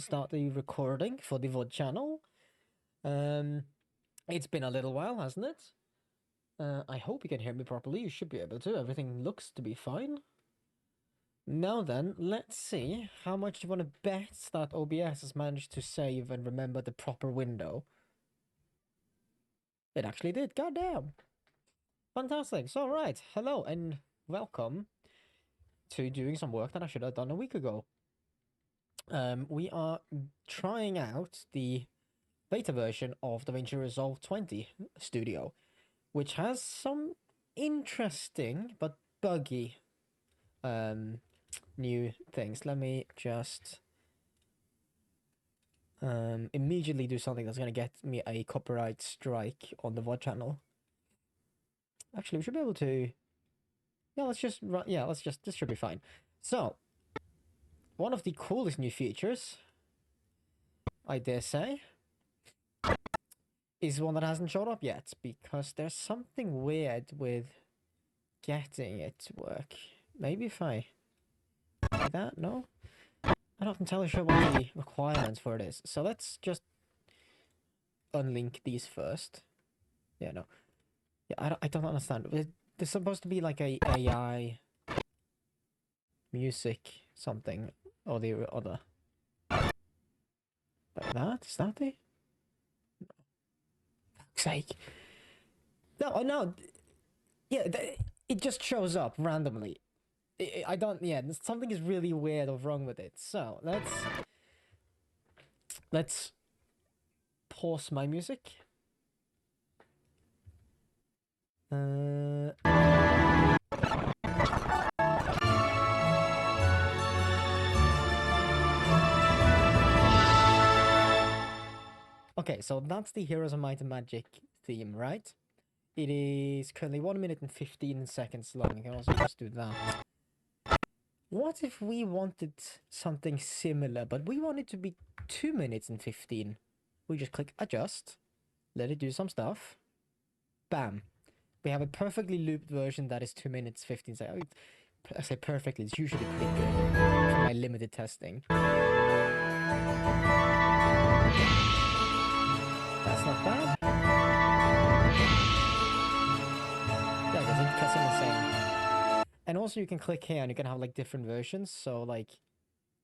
start the recording for the VOD channel. It's been a little while, hasn't it? I hope you can hear me properly. You should be able to. Everything looks to be fine. Now then, let's see. How much do you want to bet that OBS has managed to save and remember the proper window? It actually did. Goddamn. Fantastic. So, right. Hello and welcome to doing some work that I should have done a week ago. We are trying out the beta version of DaVinci Resolve 20 Studio, which has some interesting but buggy new things. Let me just immediately do something that's gonna get me a copyright strike on the VOD channel. Actually, we should be able to. Yeah, let's just run. Yeah, let's just. This should be fine. So, one of the coolest new features, I dare say, is one that hasn't showed up yet because there's something weird with getting it to work. Maybe if I do that, no? I'm not entirely sure what the requirements for it is. So let's just unlink these first. Yeah, no. Yeah, I don't understand. There's supposed to be like a AI music something or the other. Like that? Is that the? Fuck's sake. No, no. Yeah, it just shows up randomly. I don't. Yeah, something is really weird or wrong with it. So let's pause my music. Okay, so that's the Heroes of Might and Magic theme, right? It is currently 1 minute and 15 seconds long. You can also just do that. What if we wanted something similar, but we want it to be 2 minutes and 15? We just click adjust, let it do some stuff. Bam. We have a perfectly looped version that is 2 minutes 15 seconds. I say perfectly, it's usually pretty good for my limited testing. That's not bad. Yeah, because it cuts in the same. And also you can click here and you can have like different versions. So like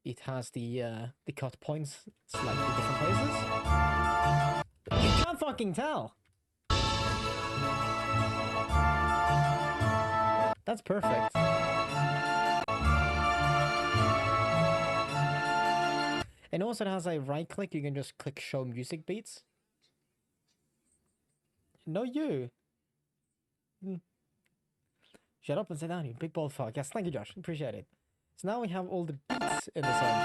it has the cut points slightly different places. You can't fucking tell. That's perfect. And also it has a right click, you can just click show music beats. No, you. Shut up and sit down, you big bald fuck. Yes, thank you, Josh. Appreciate it. So now we have all the beats in the song.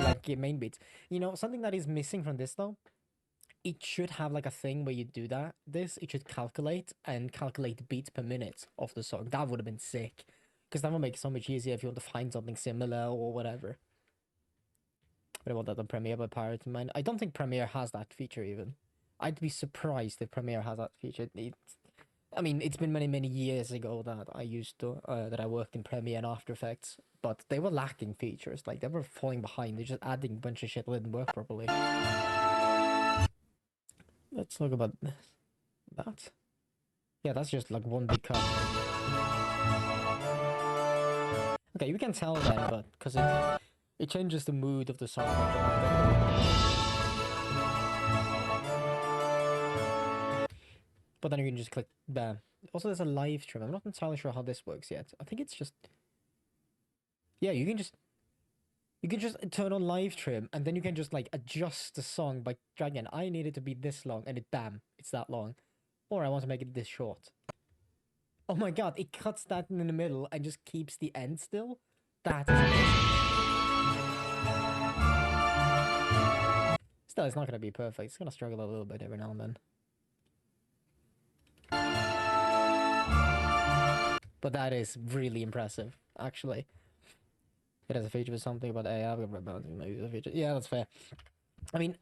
Like main beats. You know, something that is missing from this though, it should have like a thing where you do that. It should calculate the beats per minute of the song. That would have been sick. Because that would make it so much easier if you want to find something similar or whatever. But I want that on Premiere by Pirate in mind. I don't think Premiere has that feature even. I'd be surprised if Premiere has that feature. I mean, it's been many, many years ago that I used to, that I worked in Premiere and After Effects, but they were lacking features. Like, they were falling behind. They're just adding a bunch of shit that didn't work properly. Let's talk about that. Yeah, that's just like one big cut. Okay, you can tell then, but because it changes the mood of the song. But then you can just click bam. Also, there's a live trim. I'm not entirely sure how this works yet. I think it's just... Yeah, you can just turn on live trim, and then you can just, like, adjust the song by dragging. I need it to be this long, and bam, it's that long. Or I want to make it this short. Oh my god, it cuts that in the middle and just keeps the end still? That is amazing. Still, it's not going to be perfect. It's going to struggle a little bit every now and then. But that is really impressive, actually. It has a feature with something about AI. Maybe the feature. Yeah, that's fair. I mean,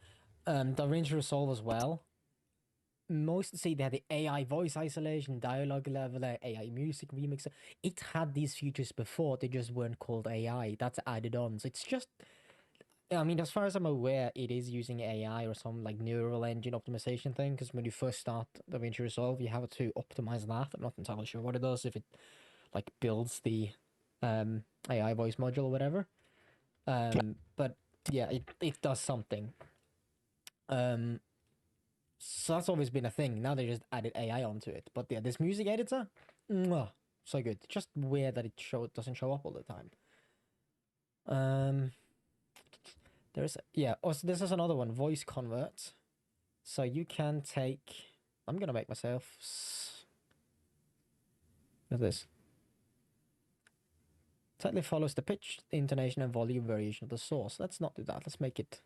DaVinci Resolve as well most see they had the AI voice isolation, dialogue leveler, AI music remixer. It had these features before, they just weren't called AI. That's added on. So it's just I mean, as far as I'm aware, it is using AI or some like neural engine optimization thing. Because when you first start DaVinci Resolve, you have to optimize that. I'm not entirely sure what it does, if it like builds the AI voice module or whatever. But yeah, it does something. Um, so that's always been a thing. Now they just added AI onto it. But yeah, this music editor, mwah, so good. Just weird that doesn't show up all the time. Um, there's yeah. Also, this is another one. Voice convert. So you can take. I'm gonna make myself. What's this? Tightly follows the pitch, intonation, and volume variation of the source. Let's not do that. Let's make it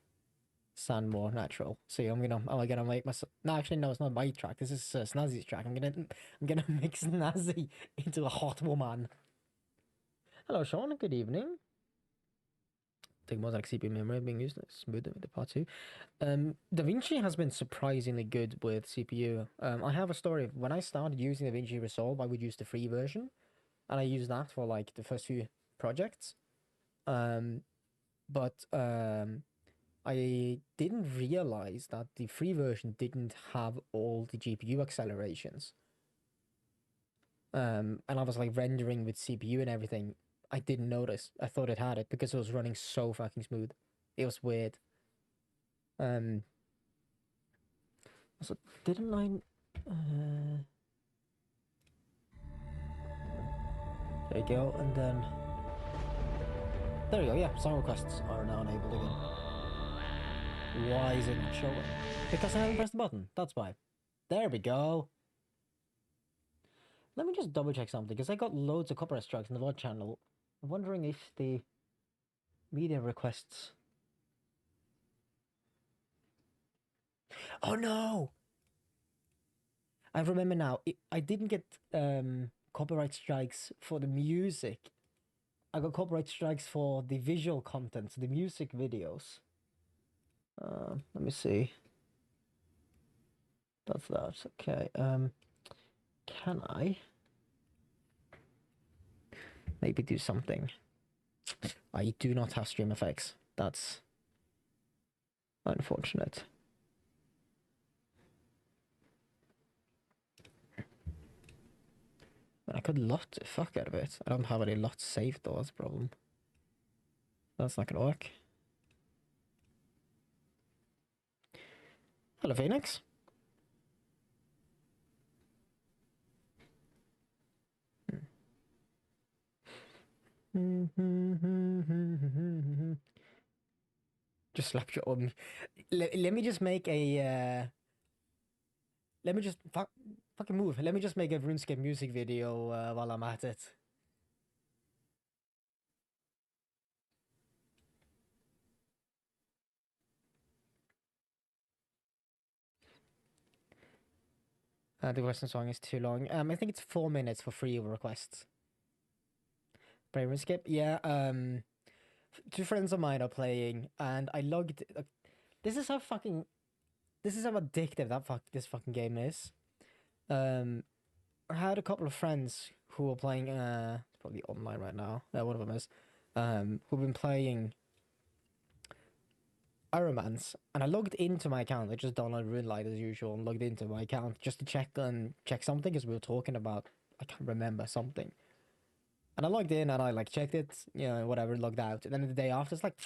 sound more natural. See, I'm gonna make myself. No, actually, no, it's not my track. This is Snazzy's track. I'm gonna mix Snazzy into a hot woman. Hello, Sean. Good evening. Take more like CPU memory being used. Smoother with the part two. DaVinci has been surprisingly good with CPU. I have a story of when I started using DaVinci Resolve, I would use the free version, and I used that for like the first few projects. But I didn't realize that the free version didn't have all the GPU accelerations. And I was like rendering with CPU and everything. I didn't notice. I thought it had it because it was running so fucking smooth. It was weird. Um, so didn't I? There you go, and then there you go. Yeah, song requests are now enabled again. Why is it not showing? Because I haven't pressed the button. That's why. There we go. Let me just double check something because I got loads of copyright strikes in the VOD channel. I'm wondering if the media requests. Oh no! I remember now. I didn't get copyright strikes for the music. I got copyright strikes for the visual content, the music videos. Let me see. That's that. Okay. Can I maybe do something? I do not have stream effects. That's unfortunate. I could lot the fuck out of it. I don't have any lots saved though, that's a problem. That's not gonna work. Hello, Phoenix. Just slap your arm. Let me just make a let me just fucking move. Let me just make a RuneScape music video while I'm at it. The question song is too long. I think it's 4 minutes for free requests. Play RuneScape? Yeah, two friends of mine are playing and I logged this is how fucking this is how addictive this fucking game is. I had a couple of friends who were playing probably online right now. One of them is who've been playing Ironmans, and I logged into my account. I just downloaded RuneLite as usual and logged into my account just to check something because we were talking about I can't remember something. And I logged in and I like checked it, whatever, logged out. And then the day after, it's like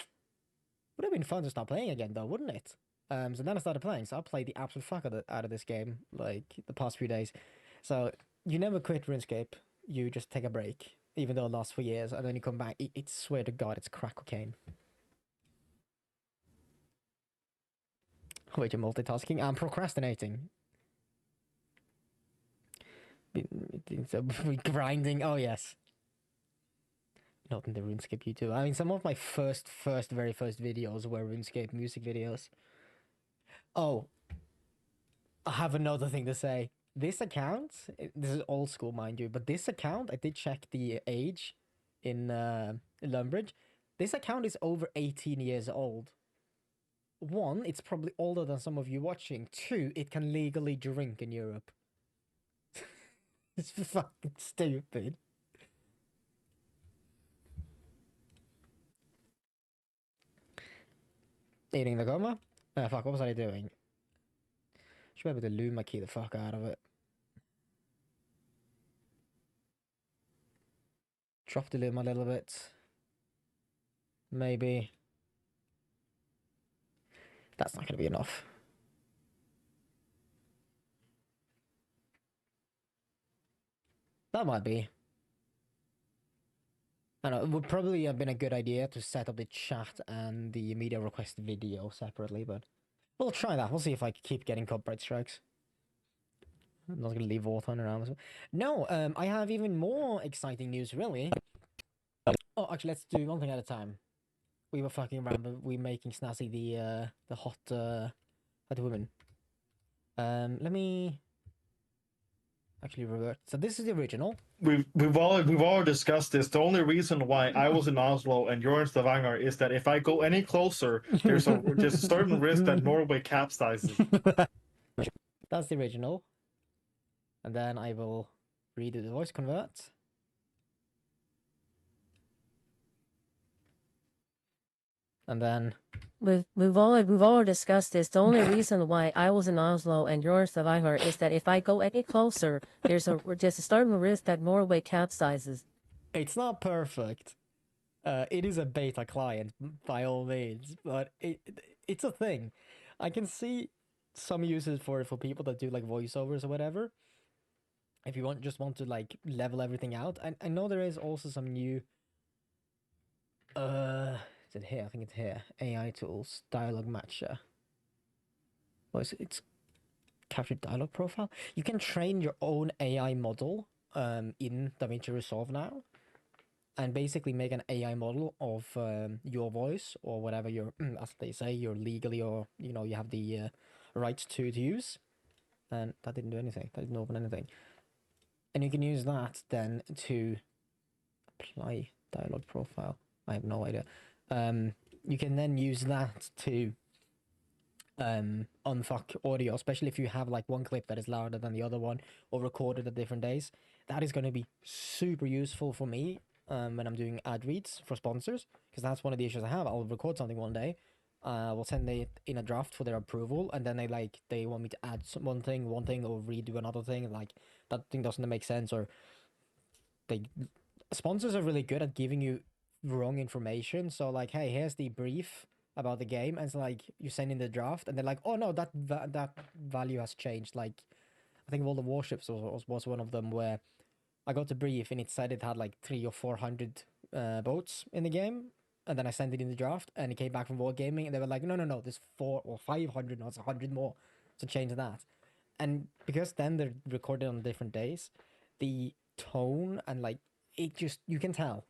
would have been fun to start playing again though, wouldn't it? So then I started playing. So I played the absolute fuck out of this game like the past few days. So you never quit RuneScape. You just take a break, even though it lasts for years, and then you come back. It's swear to God, it's crack cocaine. Wait, you're multitasking? I'm procrastinating. Grinding. Oh yes. Not in the RuneScape YouTube. I mean, some of my very first videos were RuneScape music videos. Oh, I have another thing to say. This account, this is old school, mind you, but this account, I did check the age in Lumbridge. This account is over 18 years old. one, it's probably older than some of you watching. Two, it can legally drink in Europe. It's fucking stupid. Eating the gumma? Fuck, what was I doing? Should be able to Luma key the fuck out of it. Drop the Luma a little bit. Maybe. That's not gonna be enough. That might be. I know, it would probably have been a good idea to set up the chat and the media request video separately, but we'll try that. We'll see if I keep getting copyright strikes. I'm not gonna leave Warthog around. No, I have even more exciting news, really. Oh, actually, let's do one thing at a time. We were fucking around, but we making Snazzy the hot woman. Let me actually revert. So this is the original. We've all discussed this. The only reason why I was in Oslo and you're in Stavanger is that if I go any closer, there's a certain risk that Norway capsizes. That's the original. And then I will redo the voice convert. And then We've all discussed this. The only reason why I was in Oslo and you're in Stavanger is that if I go any closer, there's a starting risk that Norway capsizes. it's not perfect. It is a beta client by all means, but it's a thing. I can see some uses for it for people that do like voiceovers or whatever. If you just want to like level everything out. I know there is also some new is it here? I think it's here. AI tools, dialogue matcher. What is it? It's captured dialogue profile. You can train your own AI model in DaVinci Resolve now, and basically make an AI model of your voice or whatever you're, as they say, you're legally or you have the rights to use. And that didn't do anything. That didn't open anything. And you can use that then to apply dialogue profile. I have no idea. You can then use that to unfuck audio, especially if you have like one clip that is louder than the other one or recorded at different days. That is going to be super useful for me when I'm doing ad reads for sponsors, because that's one of the issues I have. I'll record something one day, we'll send it in a draft for their approval, and then they want me to add one thing or redo another thing, like that thing doesn't make sense, or sponsors are really good at giving you wrong information. So like, hey, here's the brief about the game, and it's like you send in the draft, and they're like, oh no, that value has changed. Like, I think of all the warships was one of them where I got the brief and it said it had like 300 or 400 boats in the game, and then I sent it in the draft, and it came back from Wargaming, and they were like, no, there's 400 or 500, no, it's 100 more, so change that. And because then they're recorded on different days, the tone and like it just you can tell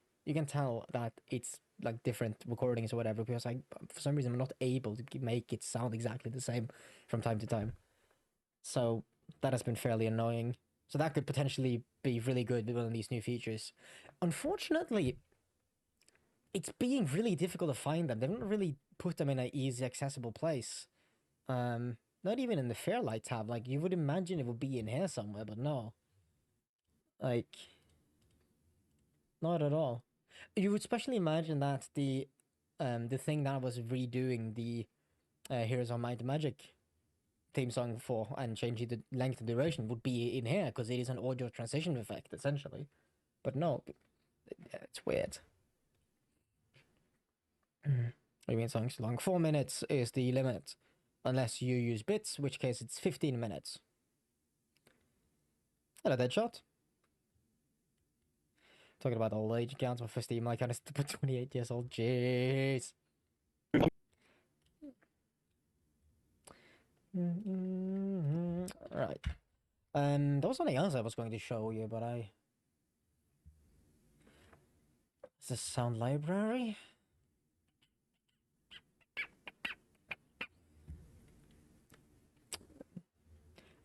that it's like different recordings or whatever, because for some reason I'm not able to make it sound exactly the same from time to time. So that has been fairly annoying. So that could potentially be really good with one of these new features. Unfortunately, it's being really difficult to find them. They don't really put them in an easy accessible place. Not even in the Fairlight tab. Like, you would imagine it would be in here somewhere, but no. Like, not at all. You would especially imagine that the thing that was redoing the Heroes of Might and Magic theme song for and changing the length and duration would be in here, because it is an audio transition effect, essentially. But no, it's weird. What do you mean songs long? 4 minutes is the limit, unless you use bits, which case it's 15 minutes. Hello, Deadshot. Talking about old age counts for Steam, like kind of stupid 28 years old. Jeez. Right. There was something else I was going to show you, but Is this sound library?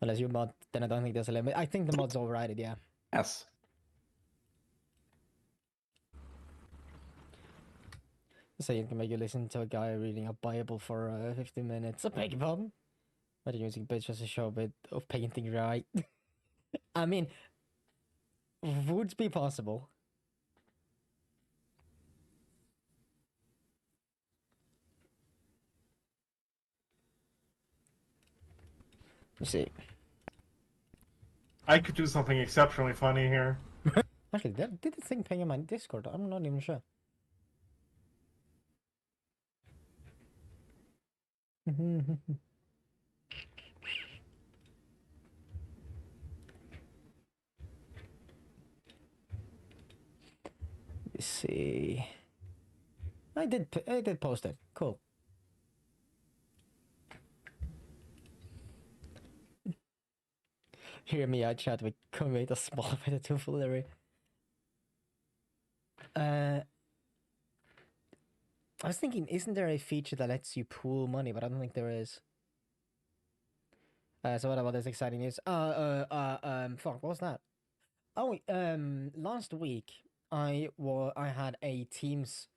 Unless you mod, then I don't think there's a limit. I think the mod's overrided, yeah. Yes. So you can make you listen to a guy reading a Bible for 15 minutes. I beg your pardon. Imagine using bitch as a show bit of painting right. I mean, would be possible. Let's see. I could do something exceptionally funny here. Actually, did the thing ping in my Discord? I'm not even sure. Let's see. I did post it. Cool. Hear me out, chat. We commit a small bit of tomfoolery. I was thinking, isn't there a feature that lets you pool money? But I don't think there is. So what about this exciting news? Fuck, what was that? Oh, last week I had a Teams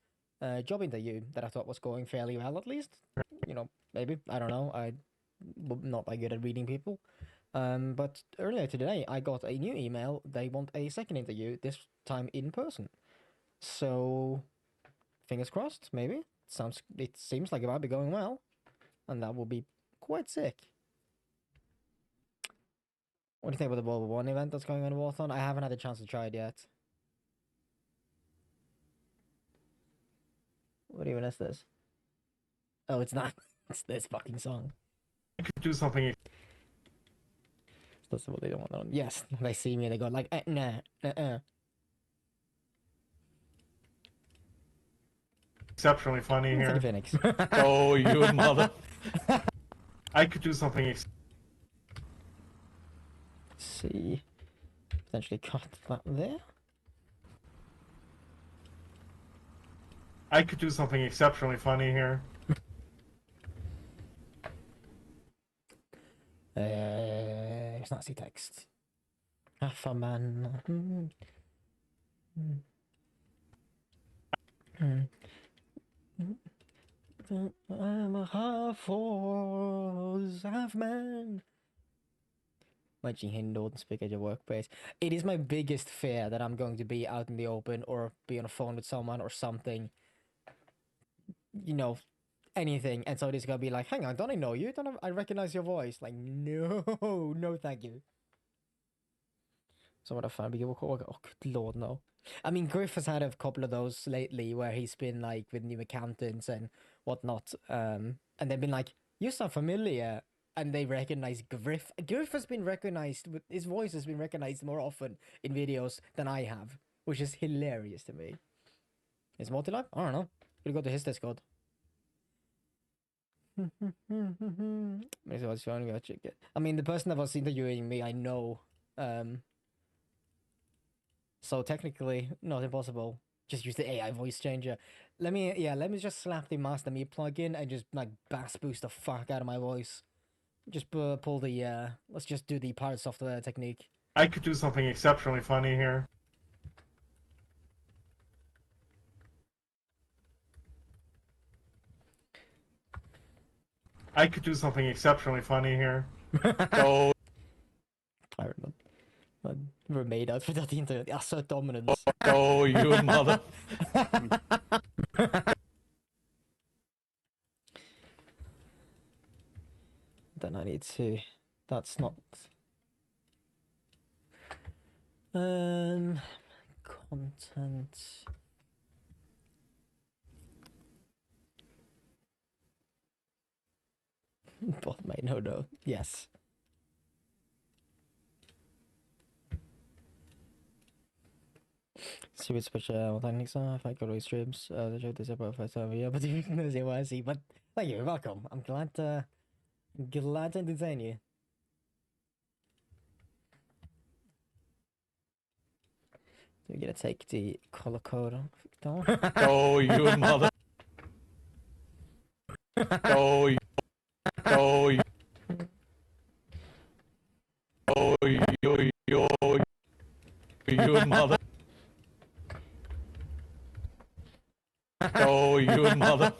job interview that I thought was going fairly well, at least. You know, maybe, I don't know. I'm not that good at reading people. But earlier today I got a new email. They want a second interview, this time in person. So fingers crossed, maybe. It seems like it might be going well, and that will be quite sick. What do you think about the World War One event that's going on in Warzone? I haven't had a chance to try it yet. What even is this? Oh, it's not. It's this fucking song. I could do something That's what they don't want on. Yes, they see me and they go like, nah, exceptionally funny It's like here. a Phoenix. Oh, you mother. I could do something See, potentially cut that there. I could do something exceptionally funny here. It's not see text. Half a man. I'm a half man. Imagine hearing Nordern speak at your workplace. It is my biggest fear that I'm going to be out in the open or be on a phone with someone or something. You know, anything. And so it's gonna be like, hang on, don't I know you? I recognize your voice? Like, no, no, thank you. So what I found, oh, good lord, no. I mean, Griff has had a couple of those lately where he's been like with new accountants and whatnot. And they've been like, you sound familiar. And they recognize Griff. Griff has been recognized, his voice has been recognized more often in videos than I have, which is hilarious to me. Is multi-live? I don't know. Gonna go to his Discord. I mean, the person that was interviewing me, I know. So technically, not impossible. Just use the AI voice changer. Let me just slap the Master Me plugin and just like bass boost the fuck out of my voice. Just pull the let's just do the pirate software technique. I could do something exceptionally funny here. I could do something exceptionally funny here. Oh, Pirate mode. We're made out for that internet. Assert dominance. oh, you mother. Then I need to. That's not. Content. Bot may no. Yes. See which special techniques are. If I go to streams, the show this about first time. Yeah, but you can see what I see. But thank you, welcome. I'm glad to entertain you. We're gonna take the color code off. Oh, you mother. Oh, you. Oh, you. Oh, you mother. Oh, you mother.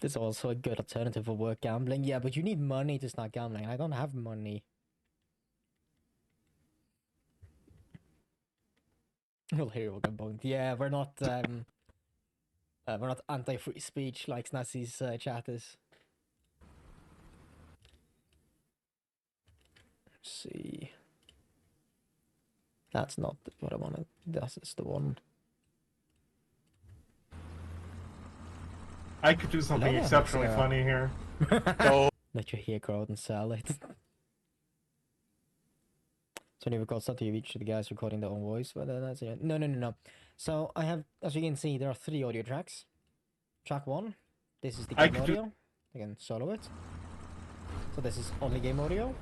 It's also a good alternative for work gambling. Yeah, but you need money to start gambling. I don't have money. Well, here we'll get bonked. Yeah, we're not anti-free speech like Snazzy's chat is. Let's see. That's not what I wanted. This is the one. I could do something Hello, exceptionally Sarah. funny here. Oh. Let you hear crowd and sell it. So when you record stuff, you reach the guys recording their own voice, but that's it. No. So I have, as you can see, there are 3 audio tracks. Track 1, this is the I game could do- audio. I can solo it. So this is only game audio.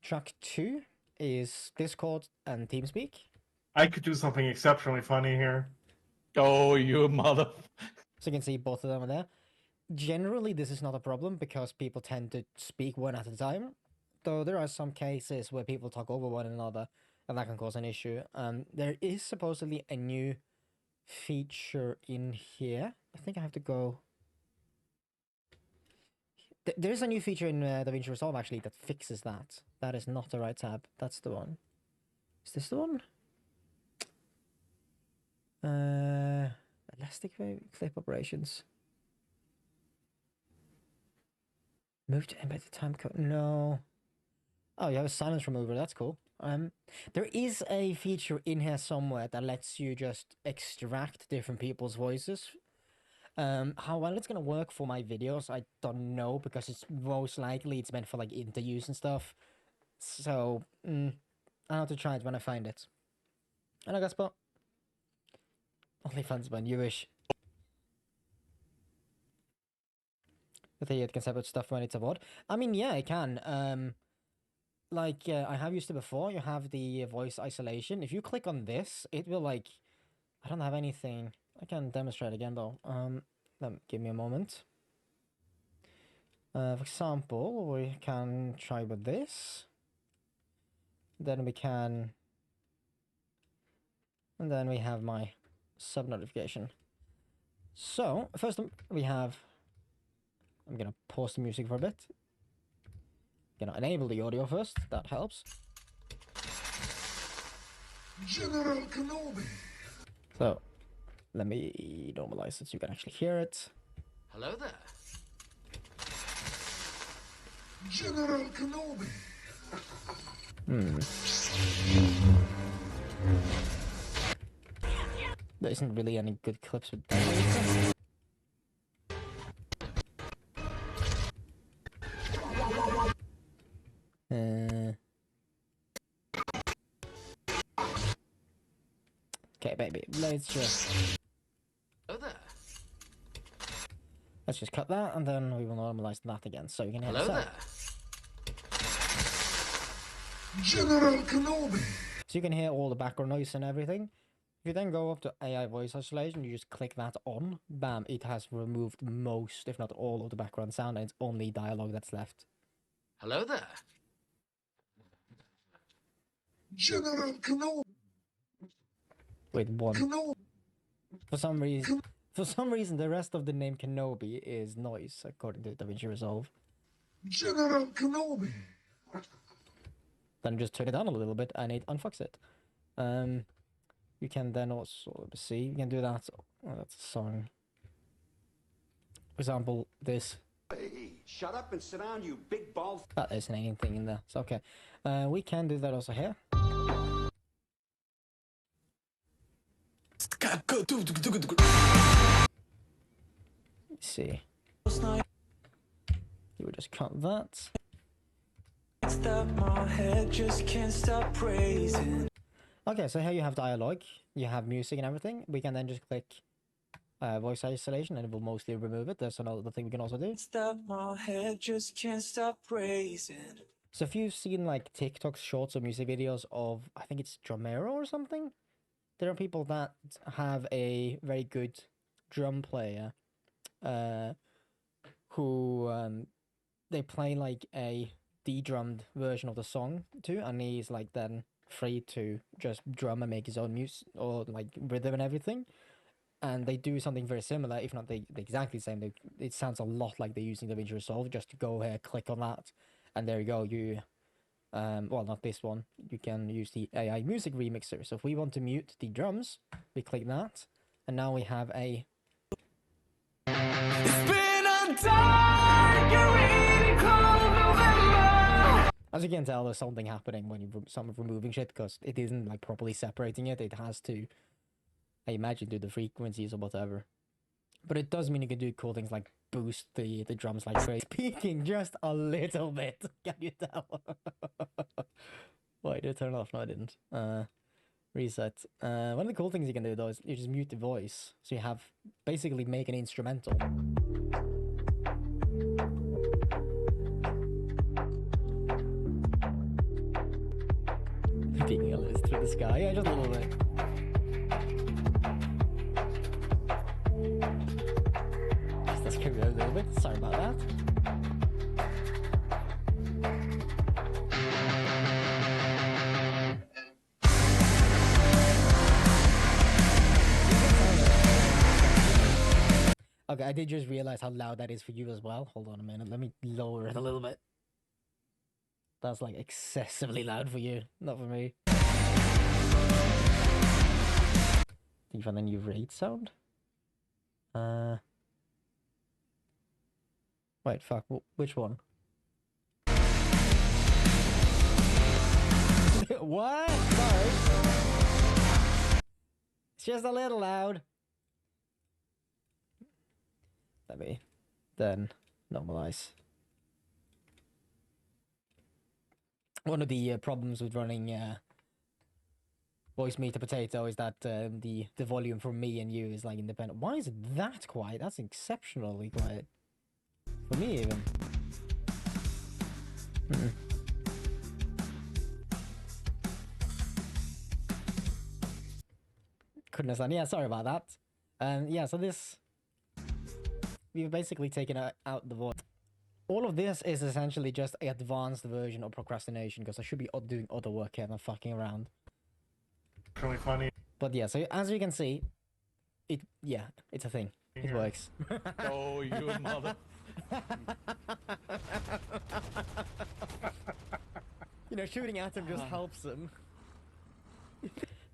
Track 2 is Discord and TeamSpeak. I could do something exceptionally funny here. Oh, you mother. So you can see both of them are there. Generally, this is not a problem because people tend to speak one at a time. Though there are some cases where people talk over one another, and that can cause an issue. There is supposedly a new feature in here. I think I have to go. There's a new feature in DaVinci Resolve actually that fixes that. That is not the right tab. That's the one. Is this the one? Elastic clip operations. Move to embed the time code. No. Oh, you have a silence remover. That's cool. There is a feature in here somewhere that lets you just extract different people's voices. How well it's gonna work for my videos, I don't know, because it's most likely it's meant for like interviews and stuff. So, I'll have to try it when I find it. And I guess, but OnlyFans man, you wish. I think it can separate stuff when it's aboard. I mean, yeah, it can. I have used it before. You have the voice isolation. If you click on this, it will like. I don't have anything. I can demonstrate again though. Give me a moment. For example, we can try with this. Then we can. And then we have my sub notification. So first we have. I'm gonna pause the music for a bit. Gonna enable the audio first. That helps. General Kenobi. So let me normalize it so you can actually hear it. Hello there. General Kenobi. There isn't really any good clips with that. Okay, baby, let's just cut that, and then we will normalize that again, so you can hear the sound. General Kenobi. So you can hear all the background noise and everything. If you then go up to AI voice isolation, you just click that on, bam, it has removed most, if not all, of the background sound, and it's only dialogue that's left. Hello there. General Kenobi. With one. Kenobi. For some reason, the rest of the name Kenobi is noise, according to DaVinci Resolve. General Kenobi. Then just turn it down a little bit, and it unfucks it. You can then also see, you can do that. Oh, that's a song. For example, this. Hey, shut up and sit down, you big bald. That isn't anything in there. So okay, we can do that also here. Let's see. You would just cut that. My head just can't stop praising. Okay, so here you have dialogue, you have music and everything. We can then just click voice isolation and it will mostly remove it. There's another thing we can also do. Stop, my head just can't stop praising. So if you've seen like TikTok shorts or music videos of, I think it's Drumero or something, there are people that have a very good drum player who they play like a de-drummed version of the song too, and he's like then free to just drum and make his own music or like rhythm and everything. And they do something very similar, if not they exactly the same. It sounds a lot like they're using DaVinci Resolve. Just to go here, click on that, and there you go. You, well, not this one. You can use the AI music remixer. So if we want to mute the drums, we click that, and now we have a. It's been a dark and rainy cold November. As you can tell, there's something happening when you some removing shit because it isn't like properly separating it. It has to, I imagine, do the frequencies or whatever. But it does mean you can do cool things like boost the drums like crazy. Peaking just a little bit. Can you tell? Wait, did it turn off? No, I didn't. Reset. One of the cool things you can do though is you just mute the voice, so you have basically make an instrumental. Peeking a little through the sky, yeah, just a little bit. Let's carry it a little bit. Sorry about that. Okay, I did just realize how loud that is for you as well. Hold on a minute. Let me lower it a little bit. That's like excessively loud for you, not for me. Do you find a new raid sound? Wait, fuck. Which one? What? Sorry. It's just a little loud. Let me then normalize. One of the problems with running voice meter potato is that the volume from me and you is like independent. Why is it that quiet? That's exceptionally quiet. For me even. Goodness, and yeah, sorry about that. Yeah, so this... We've basically taken out the voice. All of this is essentially just an advanced version of procrastination, because I should be doing other work here, not fucking around. Really funny. But yeah, so as you can see, it's a thing. It works. Oh, you mother... You know, shooting at him just helps him.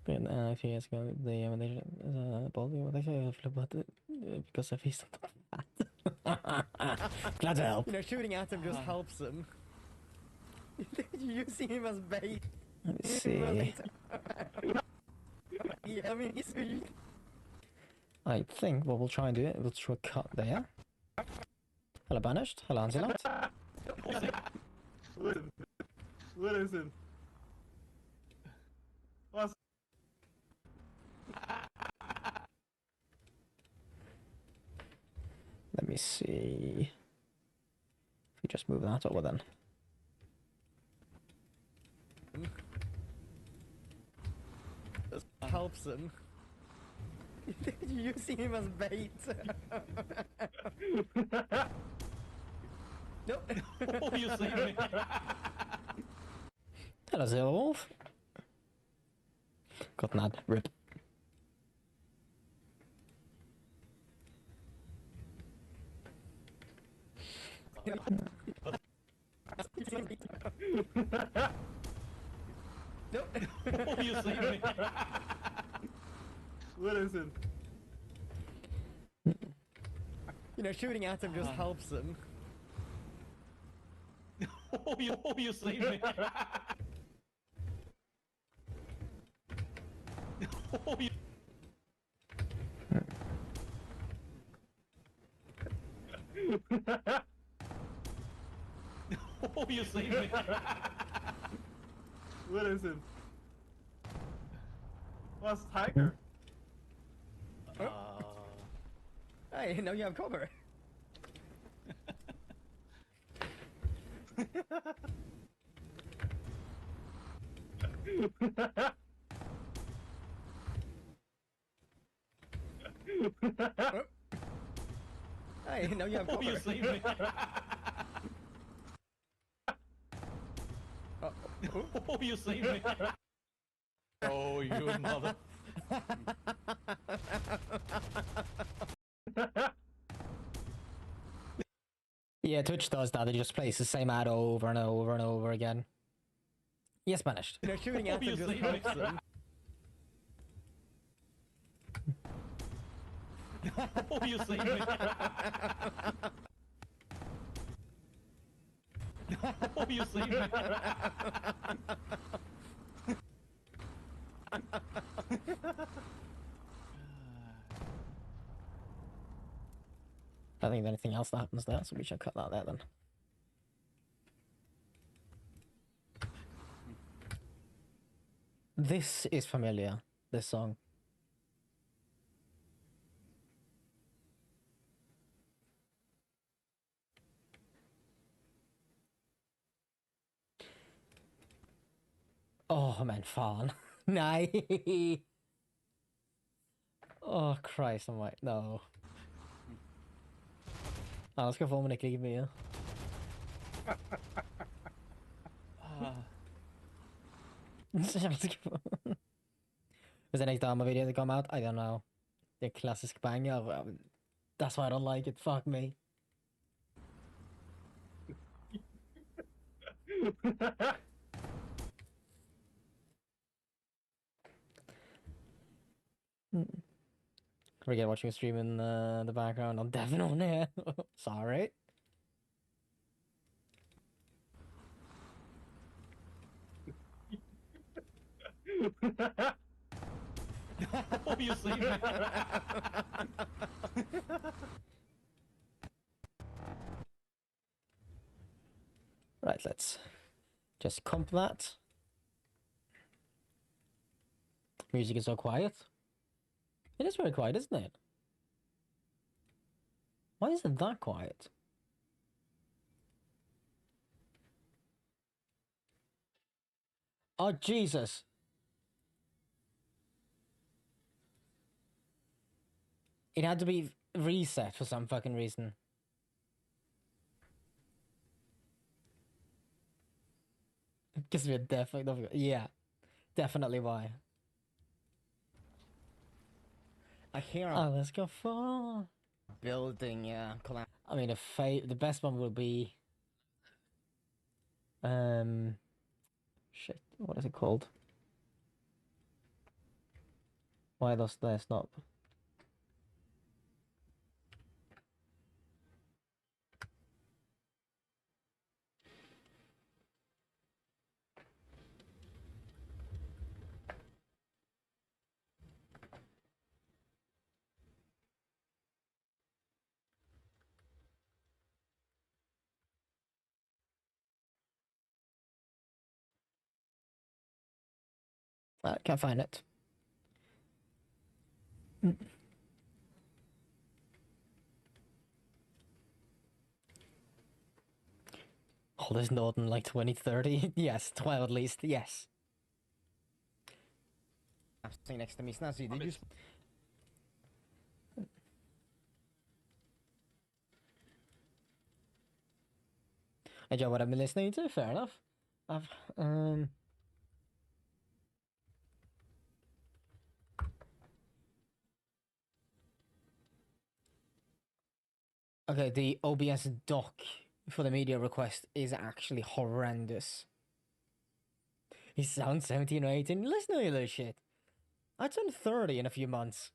But a few years ago, the body, what they say, about it, because if he's fat. Glad to help. You know, shooting at him just helps him. You're using him as bait. Let me see. Yeah, I mean, I think what we'll try and do it, we'll try a cut there. Hello, Banished. Hello, Anzelot. Listen. What's... Let me see. If we just move that over then. This helps him. You're using him as bait. Nope. Oh, you see me. Hello, Zero Wolf. Got an ad. Rip. Nope. Oh, you see me. Listen. You know, shooting at him just helps him. Oh, you see me. Oh, you... Oh, you see me. Listen. What's Tiger? Hey, now you have cover. Hey, now you have Oh, cover. you see me. Oh, you see me. Oh, you mother. Yeah, Twitch does that. It just plays the same ad over and over and over again. Yes, banished. You know, shooting at them just Obviously, hurts them. Oh, you see me. Oh, you see me. I don't think there's anything else that happens there, so we should cut that there then. This is familiar, this song. Oh, men fan. Nej. Åh, Christ almighty. No. Annars ska få mig inte riktigt med. Was the next Dharma video that come out? I don't know. The classic banger. That's why I don't like it. Fuck me. Forget watching a stream in the background. I'm definitely on here. Sorry. Oh, you see me. Right, let's just comp that. Music is so quiet. It is very quiet, isn't it? Why is it that quiet? Oh, Jesus. It had to be reset for some fucking reason. Because we're definitely... Yeah. Definitely why. I hear... Oh, let's go for... Building, yeah. I mean, the best one would be... Shit, what is it called? Why those there stop? Can't find it. Oh, there's Nordern like 2030. Yes, 12 at least. Yes. I'm sitting next to me, Snazzy. Did you? Enjoy what I've been listening to. Fair enough. I've Okay, the OBS doc for the media request is actually horrendous. He sounds 17 or 18. Listen to this shit. I turn 30 in a few months.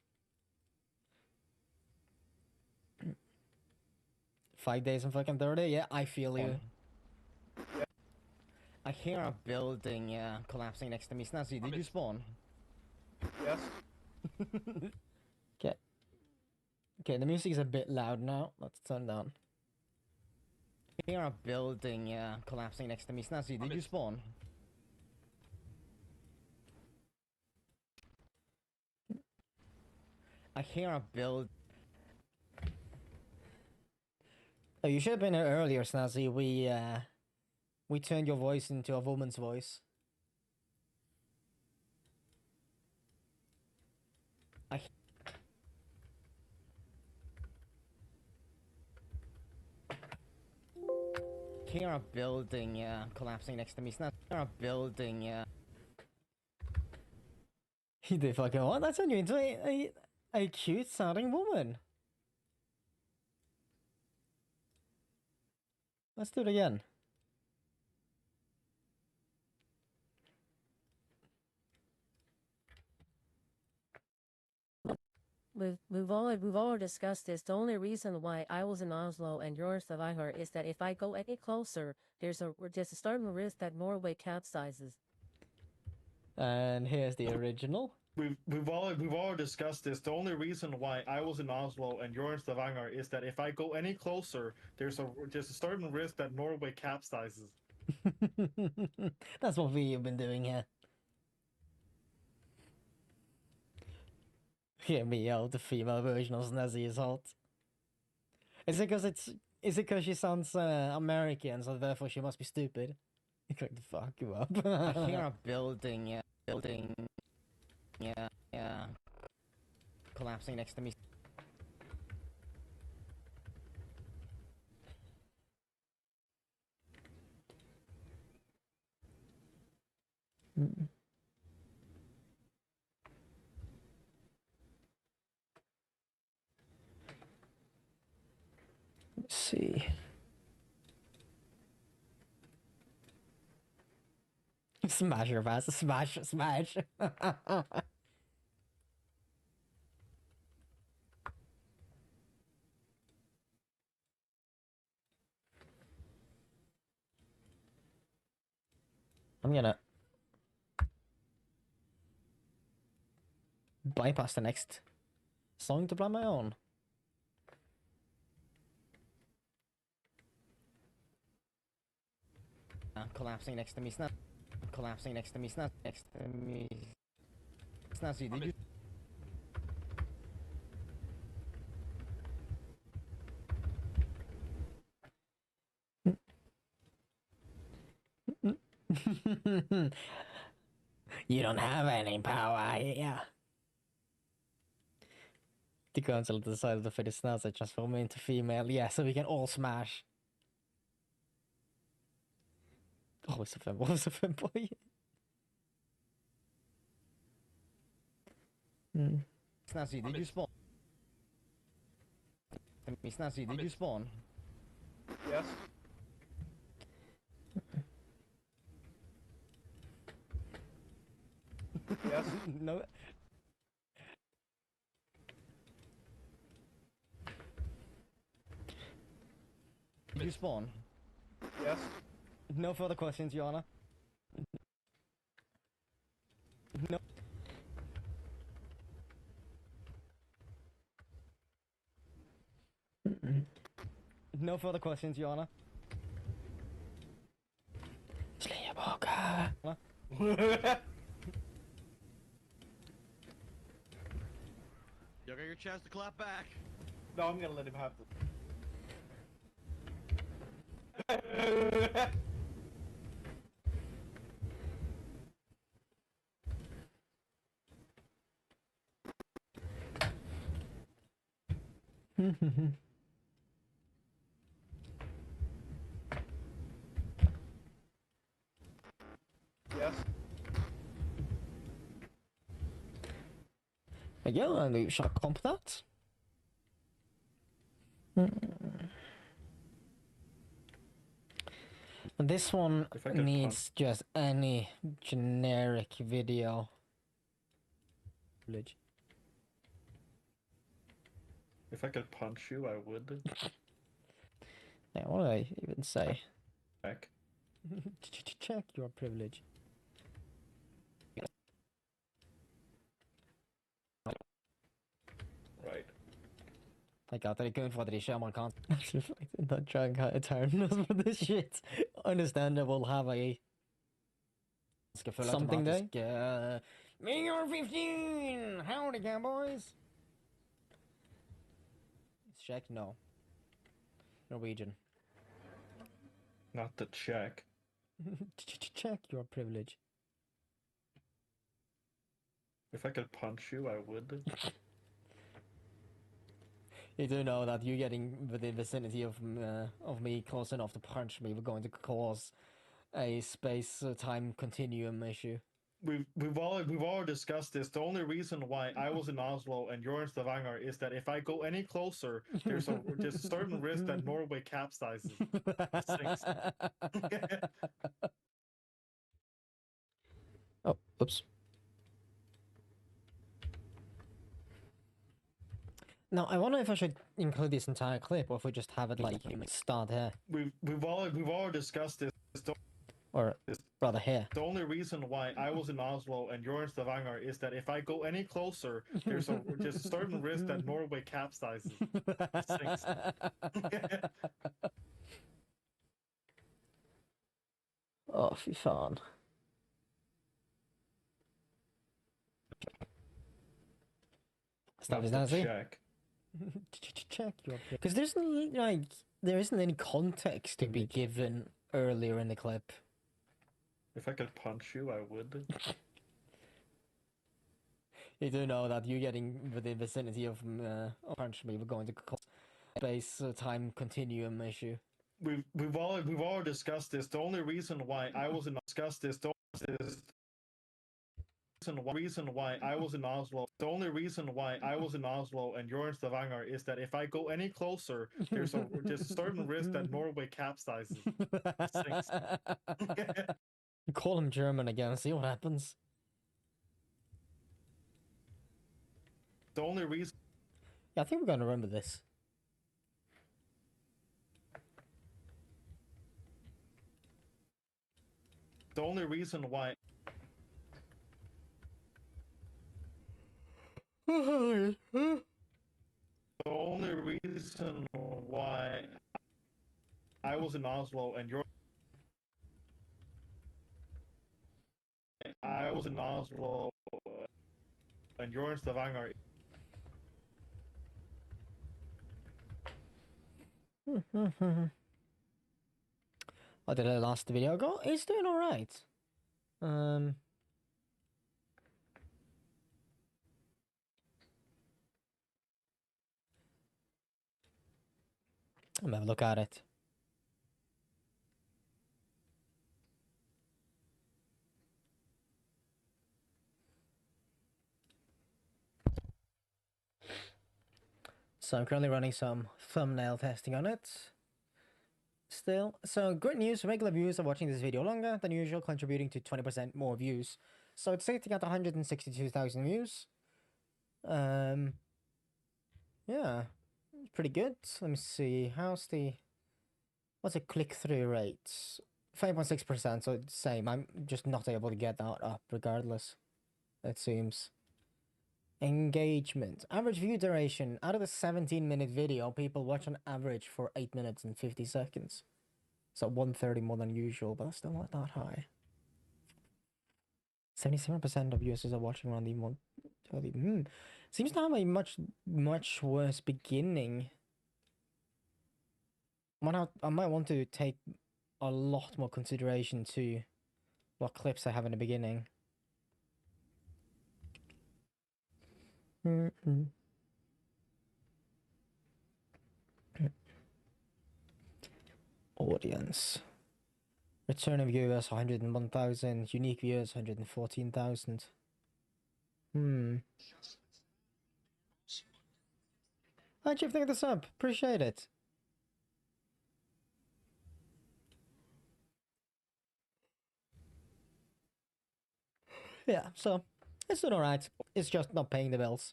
5 days and fucking 30? Yeah, I feel you. I hear a building collapsing next to me. Snazzy, did you spawn? Yes. Okay. Okay, the music is a bit loud now. Let's turn it down. I hear a building collapsing next to me. Snazzy, did you spawn? I hear a build. Oh, you should have been here earlier, Snazzy. We turned your voice into a woman's voice. I hear a building collapsing next to me. Snazzy, I hear a building They fucking what? That turned you into a cute sounding woman. Let's do it again. We've already discussed this. The only reason why I was in Oslo and you're in Stavanger is that if I go any closer, there's a certain risk that Norway capsizes. And here's the original. We've all discussed this. The only reason why I was in Oslo and you're in Stavanger is that if I go any closer, there's a certain risk that Norway capsizes. That's what we've been doing here. Hear me out, the female version of Snazzy is hot. Is it because she sounds American, so therefore she must be stupid? You're going to fuck you up. I hear a building, yeah, collapsing next to me. Let's see. Smash your ass, smash. I'm gonna bypass the next song to play my own. Collapsing next to me, collapsing next to me, next to me. Snazzy, did you? You don't have any power, yeah. The council decided to fit his Snazzy transform into female, yeah, so we can all smash. Oh, it's a femboy. Snazzy, did you spawn? Snazzy, did you spawn? Yes. Yes. No. Did you spawn? Yes. No further questions, Your Honor. No. No further questions, Your Honor. You got your chance to clap back. No, I'm gonna let him have this. Yes. Ja, nu shall comp that. This one If I could needs just any generic video. If I could punch you, I would. Yeah, what did I even say? Check. Check your privilege. Right. Like, att det är kul för att det är kärnmarkant. Not trying to turn us for this shit. Understandable, have a something day. Mayor 15! Howdy, cowboys! Check? No. Norwegian. Not the check. Check your privilege. If I could punch you, I would. You do know that you getting within the vicinity of me close enough to punch me, we're going to cause a space-time continuum issue. we've all discussed this. The only reason why I was in Oslo and you're in Stavanger is that if I go any closer, there's a certain risk that Norway capsizes. Sinks. Oh, oops. Now, I wonder if I should include this entire clip or if we just have it like start here We've all discussed this. or rather here. The only reason why I was in Oslo and you're in Stavanger is that if I go any closer, there's a certain risk that Norway capsizes. Sinks. Oh, fy fan. Stuff is Must Nancy. check. Check your because there isn't any context to be given earlier in the clip. If I could punch you, I would. You do know that you getting within the vicinity of punch me, we're going to call space time continuum issue. We've all discussed this. The only reason why I was in reason why I was in Oslo. The only reason why I was in Oslo and you're in Stavanger is that if I go any closer, there's a certain risk that Norway capsizes. Sinks. Call him German again, see what happens. The only reason. Yeah, I think we're gonna remember this. The only reason why. The only reason why I was in Oslo and you're. I was in Oslo and you're in Stavanger. I did it last video ago. It's doing alright. I'm gonna have a look at it. So I'm currently running some thumbnail testing on it. Still, so great news, regular viewers are watching this video longer than usual, contributing to 20% more views. So it's sitting at 162,000 views. Yeah, pretty good. Let me see, what's a click-through rate? 5.6%, so it's the same. I'm just not able to get that up regardless, it seems. Engagement. Average view duration. Out of the 17-minute video, people watch on average for 8 minutes and 50 seconds. So 130 more than usual, but that's still not that high. 77% of users are watching around the 130. Seems to have a much worse beginning. I might want to take a lot more consideration to what clips I have in the beginning. Audience. Return of viewers 101,000. Unique viewers 114,000. How'd you think of the sub? Appreciate it. Yeah, so it's doing alright. It's just not paying the bills.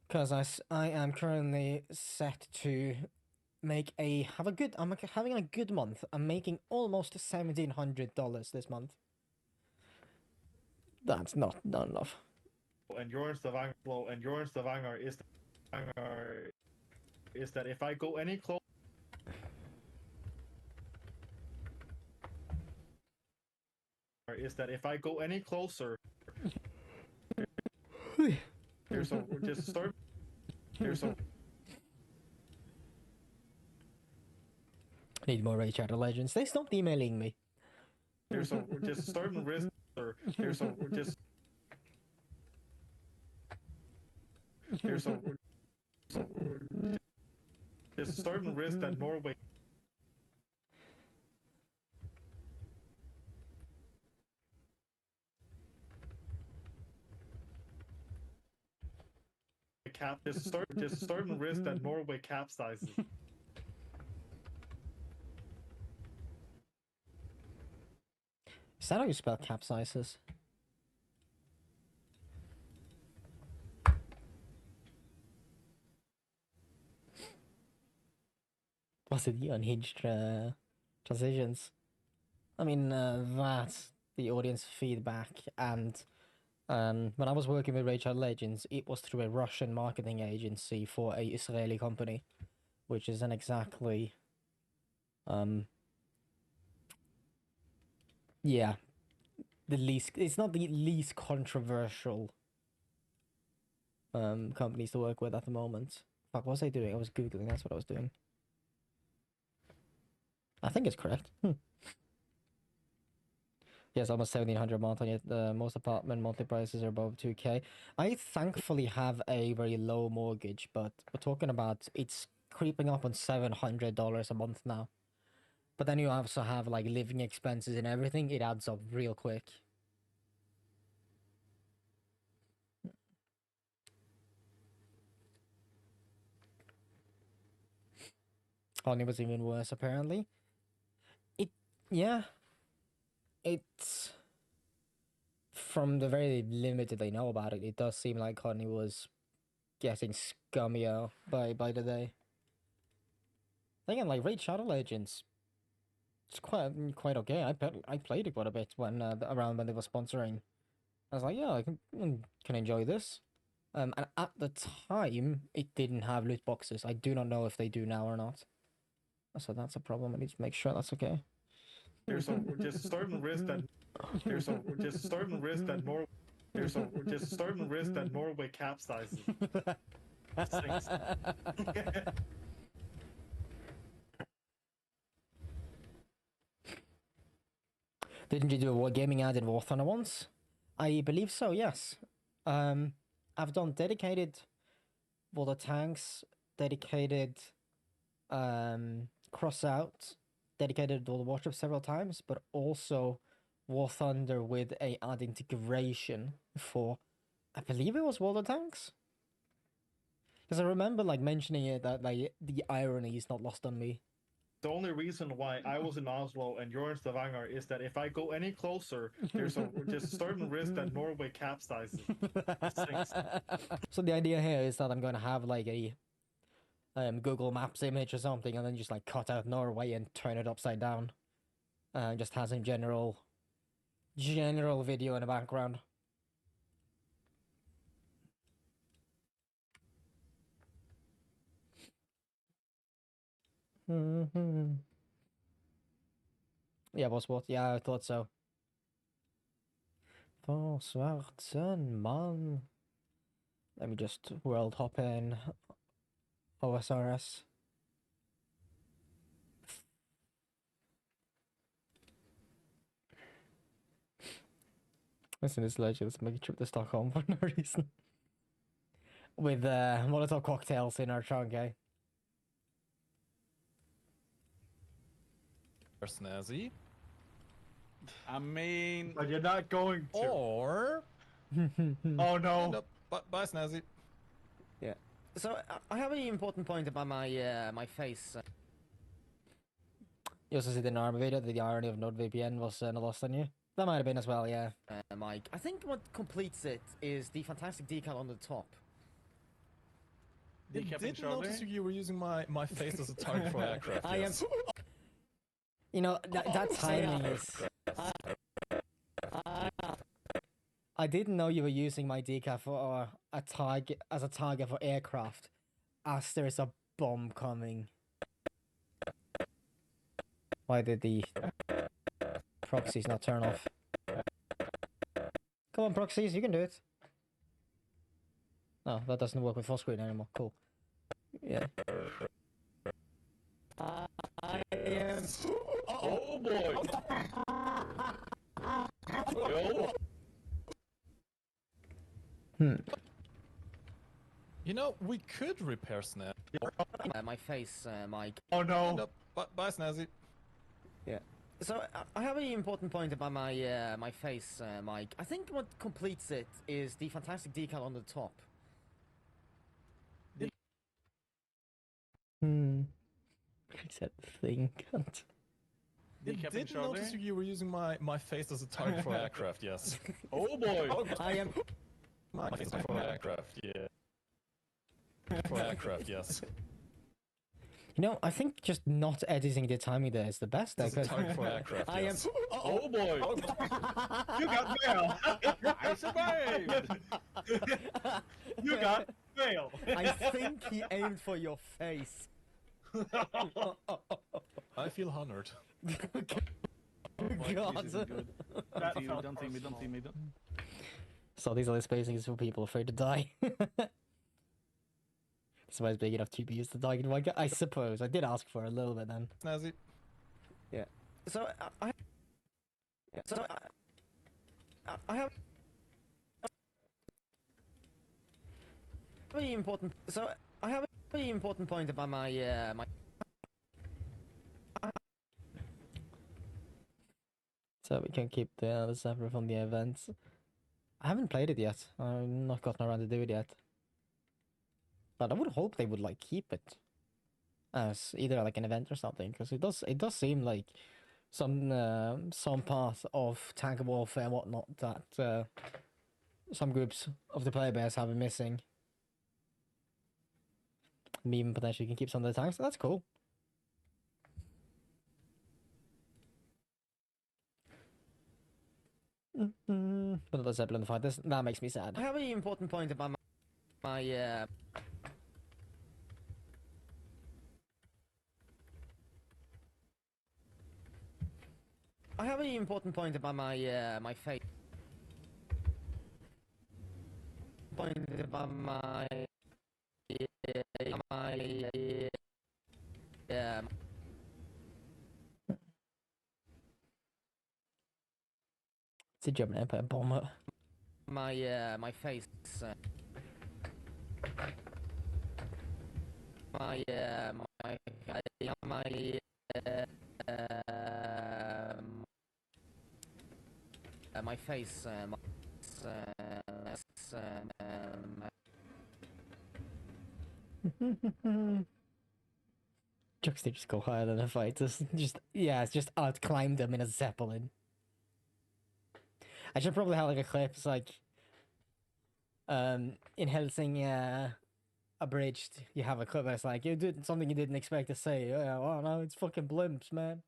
Because I am currently set to make I'm having a good month. I'm making almost $1,700 this month. That's not enough. And you're in Stavanger, is that if I go any closer. Is that if I go any closer, there's a I need more Raid Shadow Legends. They stopped emailing me. There's a certain risk. There's a certain risk that Norway. There's a certain risk that Norway capsizes. Is that how you spell capsizes? Was it the unhinged transitions? I mean, that's the audience feedback, and when I was working with Rachel Legends, it was through a Russian marketing agency for a Israeli company, which isn't exactly, yeah, it's not the least controversial companies to work with at the moment. Fuck, what was I doing? I was Googling, that's what I was doing. I think it's correct. Yes, almost 1,700 month on it. Most apartment monthly prices are above 2K. I thankfully have a very low mortgage, but we're talking about it's creeping up on $700 a month now. But then you also have like living expenses and everything. It adds up real quick. Honey was even worse apparently. Yeah. It's from the very limited I know about it, it does seem like Connie was getting scummier by the day. Thinking like Raid Shadow Legends, it's quite okay. I played it quite a bit when around when they were sponsoring. I was like, yeah, I can enjoy this. And at the time, it didn't have loot boxes. I do not know if they do now or not. So that's a problem. I need to make sure that's okay. There's a certain risk that Norway capsizes. Didn't you do a gaming ad in War Thunder once? I believe so, yes. I've done dedicated Water Tanks, dedicated Cross Out, dedicated Water Warship several times, but also War Thunder with a ad integration for, I believe it was Water Tanks? Because I remember like mentioning it that like the irony is not lost on me. The only reason why I was in Oslo and you're in Stavanger is that if I go any closer, there's a certain risk that Norway capsizes. So the idea here is that I'm going to have like a Google Maps image or something, and then just like cut out Norway and turn it upside down. Just has some general video in the background. Yeah, boss what? Yeah, I thought so. For Svartsen man. Let me just world hop in OSRS. Listen, this legend. Let's make a trip to Stockholm for no reason. With Molotov cocktails in our trunk, eh? Snazzy. I mean, But you're not going to. Or Oh no. no, bye Snazzy. Yeah. So I have an important point about my my face. You also see the armor video that the irony of NordVPN was not lost on you. That might have been as well, yeah. Mike. I think what completes it is the fantastic decal on the top. I didn't notice you were using my face as a target for aircraft. I yes. am. You know that timing is. I didn't know you were using my decal for a target for aircraft, as there is a bomb coming. Why did the proxies not turn off? Come on, proxies, you can do it. No, that doesn't work with full screen anymore. Cool. Yeah. I am. Oh boy. You know, we could repair Snaz. My face, Mike. Oh no. No, bye Snazzy. Yeah. So I have an important point about my my face, Mike. I think what completes it is the fantastic decal on the top. I said thing, cunt. It Captain did notice Charlie? you were using my face as a target for aircraft, yes. Oh boy! I am. My face for aircraft, yeah. For aircraft, yes. You know, I think just not editing the timing there is the best. As a Because target for aircraft, I am. yes. Oh boy! You got mail. I survived! You got mail. I think he aimed for your face. I feel honored. God. This isn't good. That Don't see me, felt don't see me, don't see me. So these are the spacings for people afraid to die. This is big enough GPUs to die in one. I suppose I did ask for a little bit then. Nazi. Yeah. So I have a very important. So I have a very important point about my my. So we can keep the separate from the events. I haven't played it yet. I've not gotten around to do it yet. But I would hope they would like keep it as either like an event or something, because it does seem like some part of tank warfare and whatnot that some groups of the player base have been missing. And even potentially can keep some of the tanks. That's cool. But the Zeppelin fight, that makes me sad. I have an important point about my I have an important point about my my face. Point about my my it's a German Empire bomber. My my face. My my my face. Jokes, they just go higher than the fighters. Just yeah, it's just out-climb them in a zeppelin. I should probably have like a clip. It's like in Helsing Abridged, you have a clip that's like you did something you didn't expect to say. Yeah, oh no, it's fucking blimps, man.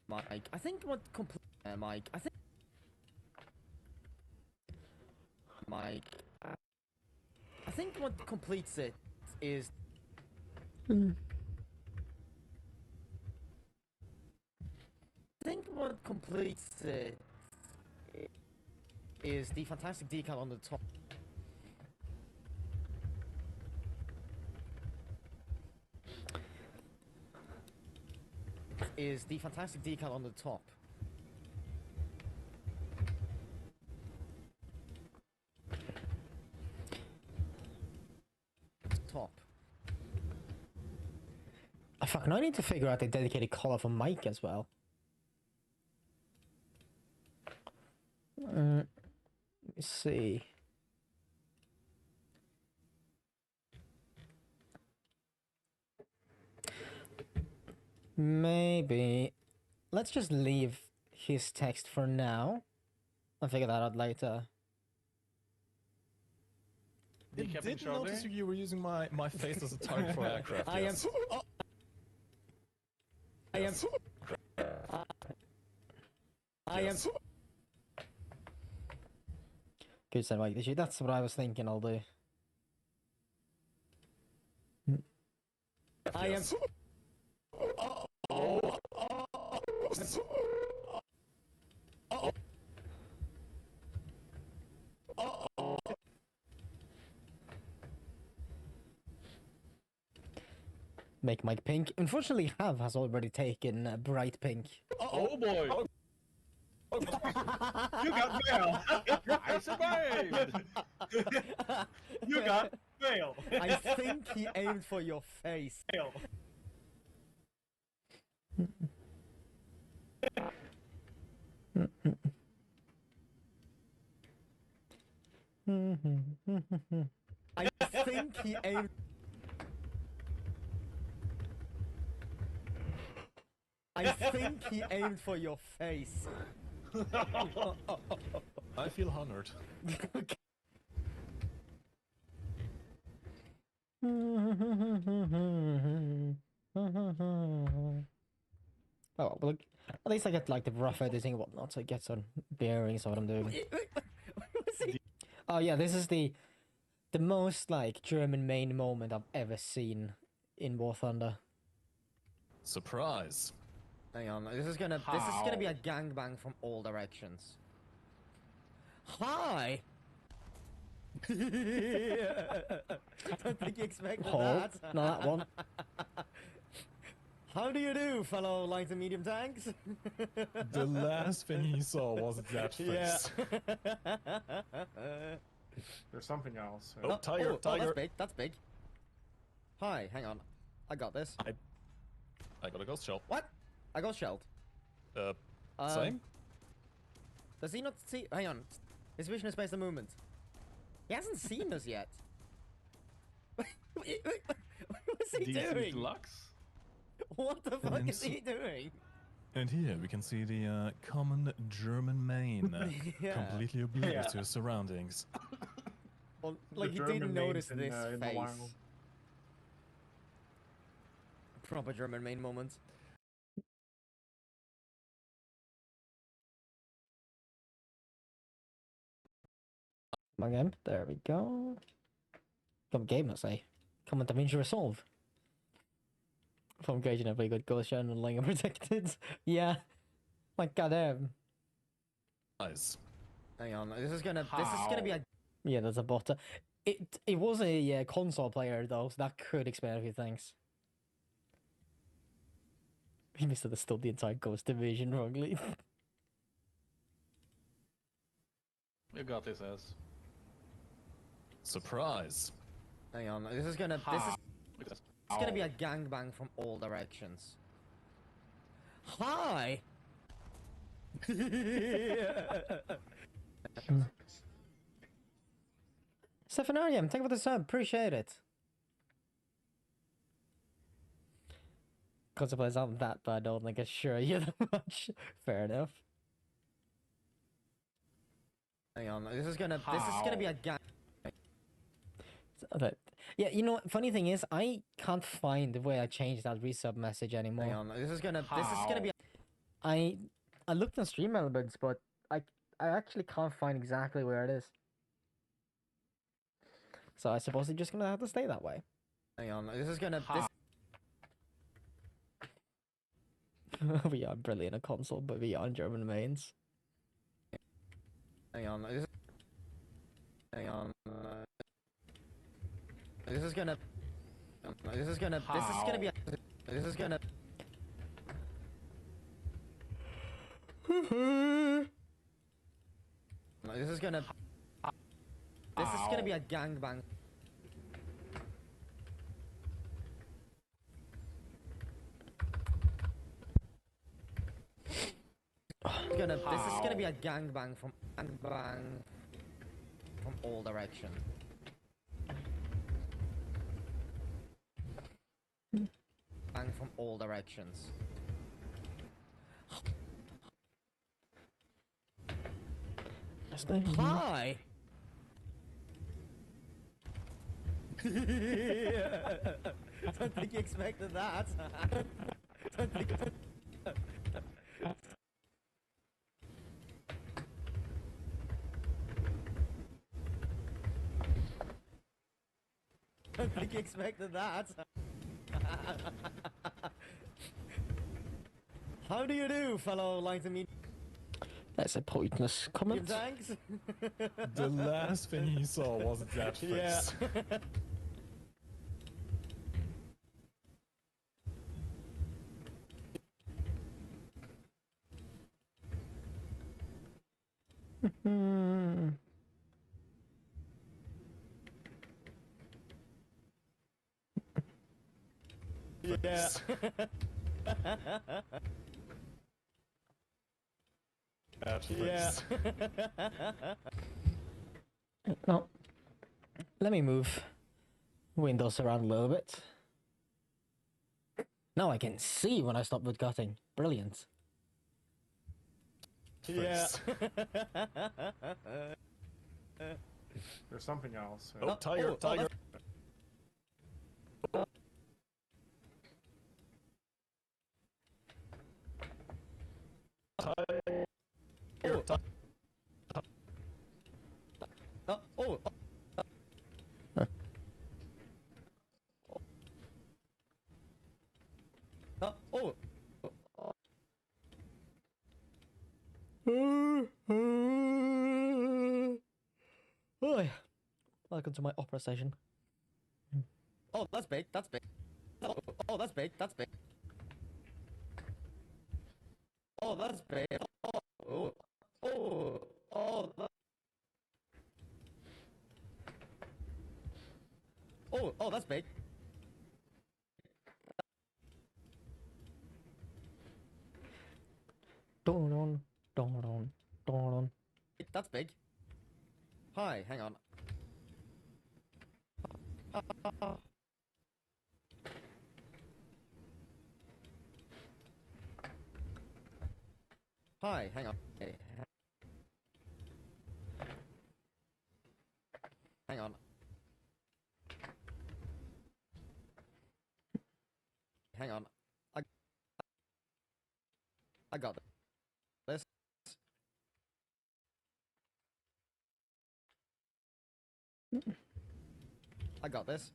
Mike, I think what Mike, I think Mike, I think what completes it is. I think what completes it is the fantastic decal on the top. Is the fantastic decal on the top. Top. Oh, fuck, now I need to figure out a dedicated color for Mike as well. Let me see. Maybe let's just leave his text for now. I'll figure that out later. It Captain did notice Charlie? you were using my face as a target for aircraft, I am. yes. I am. Yes. I am. Yes. Good said, Mike. That's what I was thinking. I'll do. I am. Make Mike pink. Unfortunately, Hav has already taken bright pink. Oh boy! You got mail. I survived! You got mail. I think he aimed for your face. Mail. I think he aimed. I think he aimed for your face. I feel honored. Oh, well, look, at least I get like the rough editing and whatnot, so it gets some bearings of what I'm doing. Oh yeah, this is the most like German main moment I've ever seen in War Thunder. Surprise. Hang on, this is gonna be a gangbang from all directions. Hi. Don't think you expected that. Not that one. How do you do, fellow light and medium tanks? The last thing he saw was that face. There's something else. Oh, tiger, oh, tiger. that's big. That's big. Hi, hang on. I got this. I got a ghost shell. What? I got shelled. Same? Does he not see? Hang on. His vision is based on movement. He hasn't seen us yet. What's he doing? Deluxe? What the fuck is he doing? And here we can see the common German main, Yeah. completely oblivious to his surroundings. Well, like he German didn't notice names in, this in the face. wild. Proper German main moment. Come again. There we go. Come game, I say. Comment dimension resolve. From engaging a very good ghost shell and lying unprotected. Yeah. Like goddamn. Nice. Hang on. This is gonna be a. Yeah, there's a bot. It was a console player though, so that could explain a few things. He misunderstood the entire ghost division wrongly. You got this ass. Surprise. Hang on. This is gonna be a gangbang from all directions. Hi. Stephanarium, thank you for the sub. Appreciate it. Console players aren't that bad, I don't think I assure you that much. Fair enough. Hang on, this is gonna be a gang. Yeah, you know, funny thing is, I can't find the way I changed that resub message anymore. Hang on, this is gonna be. I looked on stream elements, but I actually can't find exactly where it is. So I suppose it's just gonna have to stay that way. Hang on, this is gonna. We are brilliant at console, but we are German mains. Hang on, hang on. This is gonna be. This is gonna. This is gonna be a gangbang. This is gonna be a gangbang from all direction. Bang from all directions. Hi. Don't think you expected that. Don't think. Don't think you expected that. How do you do, fellow light and medium? That's a pointless comment. Thanks. The last thing he saw was that face. Yeah. Yeah. That face. Yeah. No. Let me move windows around a little bit. Now I can see when I stop woodcutting. Brilliant. Yeah. There's something else. Oh, tiger, tiger. Tiger, tiger. Oh, welcome to my opera session. Oh, that's big. That's big. Oh, that's big. That's big. Oh, that's big. Oh, oh, oh, oh, that's big. Don, don, don, don. That's big. Hi, hang on. Hi, hang on. Hey, hang on. Hang on. I got this. I got this.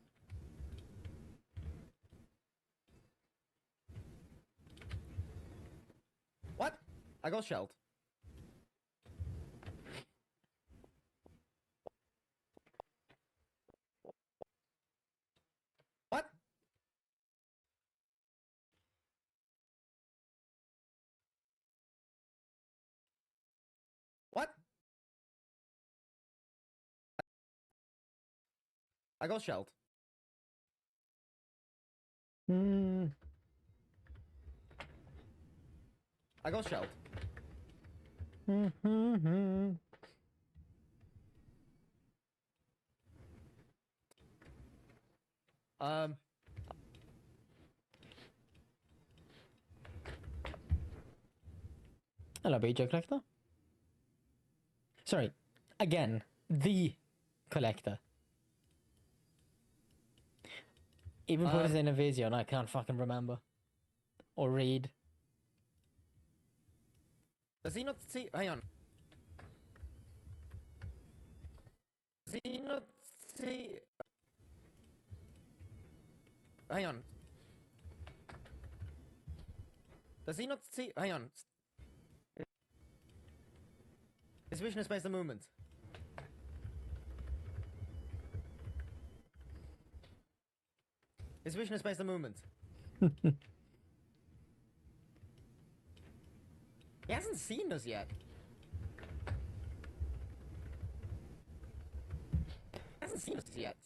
What? I got shelled. What? What? I got shelled. I got shelled. Um. Hello, BJ Collector. Sorry, again, the collector. Even put it in a video and I can't fucking remember. Or read. Does he not see? Hang on. Does he not see? Hang on. Does he not see? Hang on. His vision is based on movement. His vision is based on movement. He hasn't seen us yet. He hasn't seen us yet.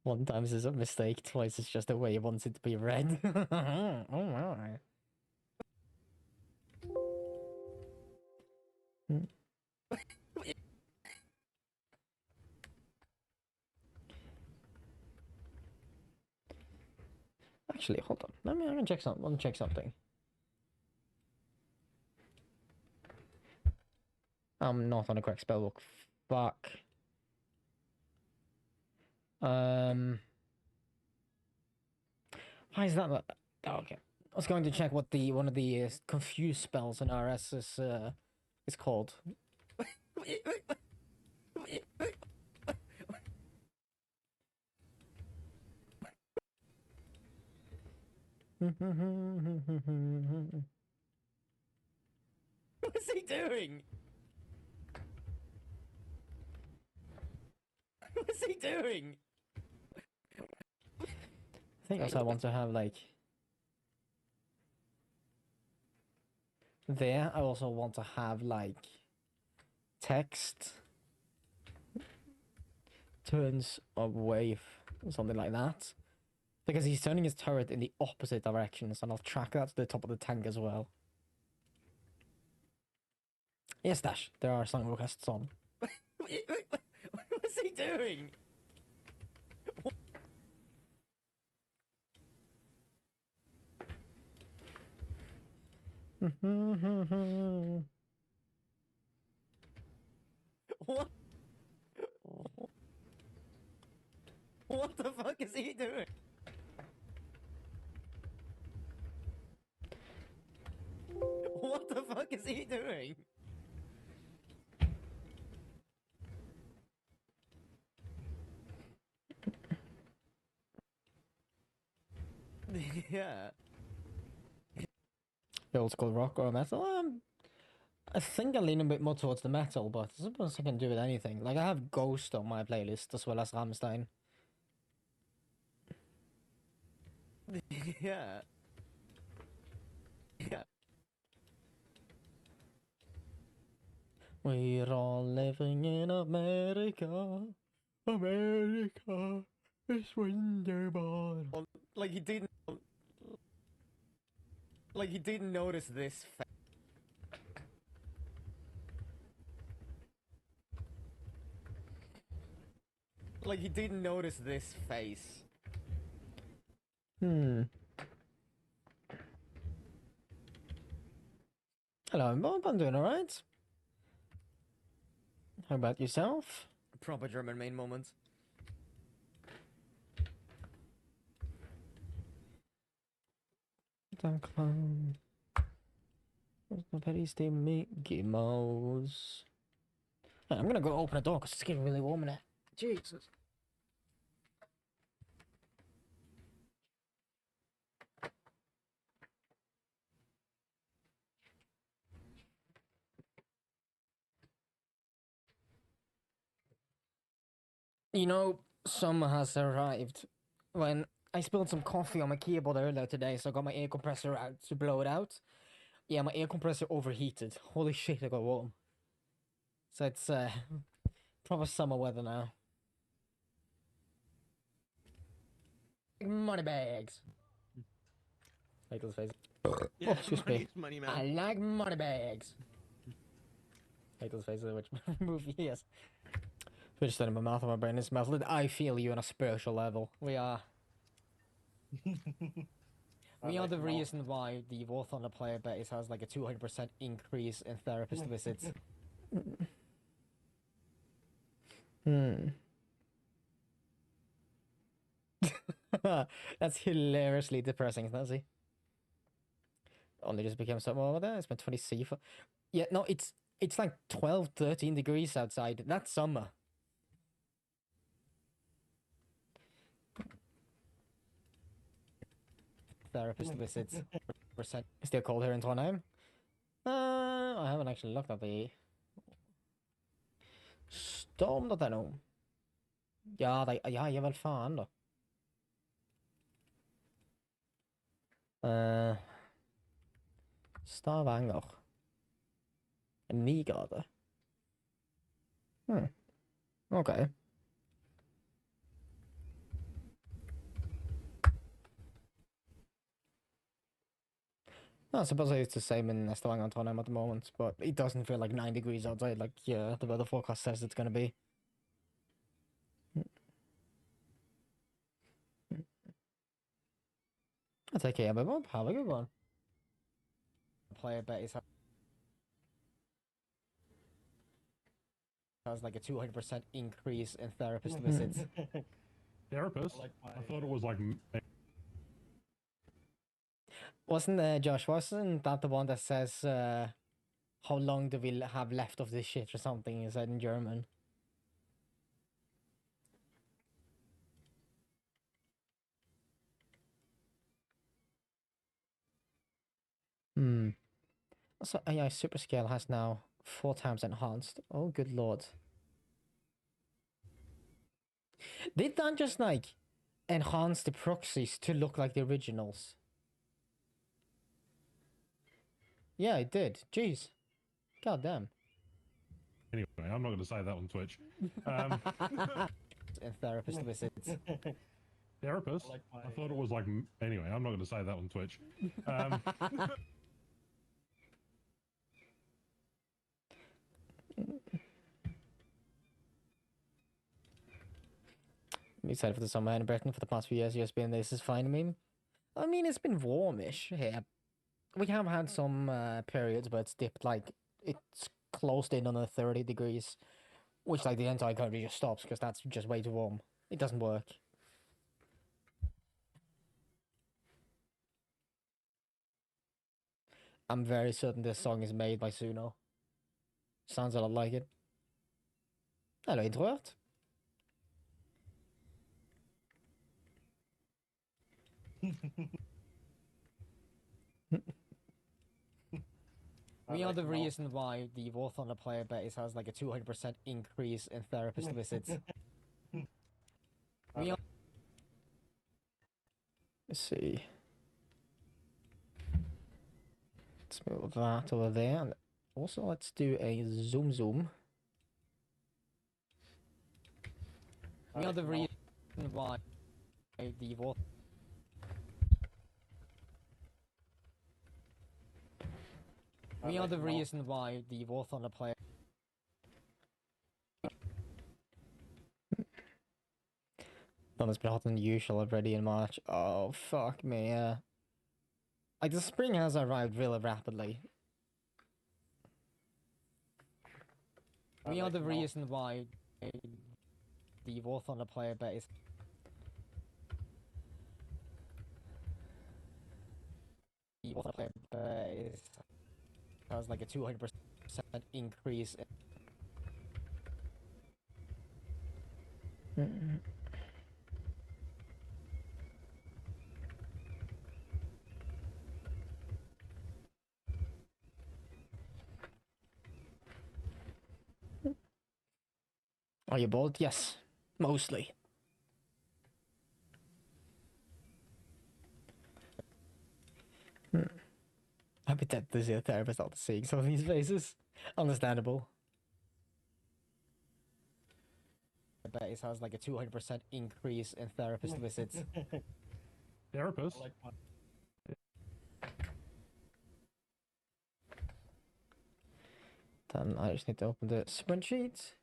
One time is a mistake, twice it's just the way he wants it to be read. Oh my. Actually, hold on. Let me check something. Let me check something. I'm not on a correct spellbook. Fuck. Why is that? Oh, okay. I was going to check what the one of the confused spells in RS is called. What is he doing? What is he doing? I think also I want to have like there. I also want to have like text turns away, something like that, because he's turning his turret in the opposite direction. So I'll track that to the top of the tank as well. Yes, Dash. There are song requests on. What is he doing? What? What the fuck is he doing? What the fuck is he doing? Yeah. Old school rock or metal? I think I lean a bit more towards the metal, but I suppose I can do with anything. Like, I have Ghost on my playlist as well as Rammstein. Yeah. Yeah. We're all living in America. America is wonderful. Like he didn't. Like he didn't notice this. Like he didn't notice this face. Hmm. Hello, Bob. I'm doing alright. How about yourself? Proper German main moments. Clown. Nobody's the Mickey Mouse. Hey, I'm gonna go open a door because it's getting really warm in here. Jesus. You know, summer has arrived. When I spilled some coffee on my keyboard earlier today, so I got my air compressor out to blow it out. Yeah, my air compressor overheated. Holy shit, I got warm. So it's proper summer weather now. Money bags. Like those faces. Yeah, Oh, excuse me. money, man. I like money bags. Like those faces, which movie is. Switched out of my mouth and my brain is melted. I feel you on a spiritual level. We are. We are the reason why the War Thunder player base has like a 200% increase in therapist visits. Hmm. That's hilariously depressing, isn't it? Only just became something over there. It's been 20 C for. Yeah, no, it's like 12, 13 degrees outside. That's summer. Therapist visits. Percent still cold here in Trondheim. I haven't actually looked at the storm.no. Ja, ja, väl fan då. Stavanger. 9 grader. Okay. I suppose it's the same in Stavanger and Trondheim at the moment, but it doesn't feel like 9 degrees outside like yeah, the weather forecast says it's gonna be. I'll take care, Bob. Have a good one. Player bet is has like a 200% increase in therapist visits. Therapist? I thought it was like. Wasn't Josh? Wasn't that the one that says how long do we have left of this shit or something? Is that in German? So AI Superscale has now 4 times enhanced. Oh, good lord. Did that just like enhance the proxies to look like the originals? Yeah, it did. Jeez. God damn. Anyway, I'm not going to say that on Twitch. And therapist visits. Therapist? I thought it was like. Anyway, I'm not going to say that on Twitch. I'm excited for the summer in Britain for the past few years. This is fine. I mean, it's been warmish here. we have had some periods where it's dipped like it's closed in on the 30 degrees, which like the entire country just stops because that's just way too warm. It doesn't work. I'm very certain this song is made by Suno. Sounds a lot like it. Hallo, introvert. We are the reason why the War Thunder player base has like a 200% increase in therapist visits. We are. Let's see. Let's move that over there. And also, let's do a zoom. We are the reason why the War. We are the reason why the War Thunder player. Thunder's been hotter than usual already in March. Oh, fuck me, yeah. Like, the spring has arrived really rapidly. We are the reason why the War Thunder player base. The War Thunder player base has like a 200% increase. Are you bored? Yes, mostly. I'd be dead to see a therapist after seeing some of these faces. Understandable. The base has like a 200% increase in therapist visits. Therapist? Then I just need to open the spreadsheet.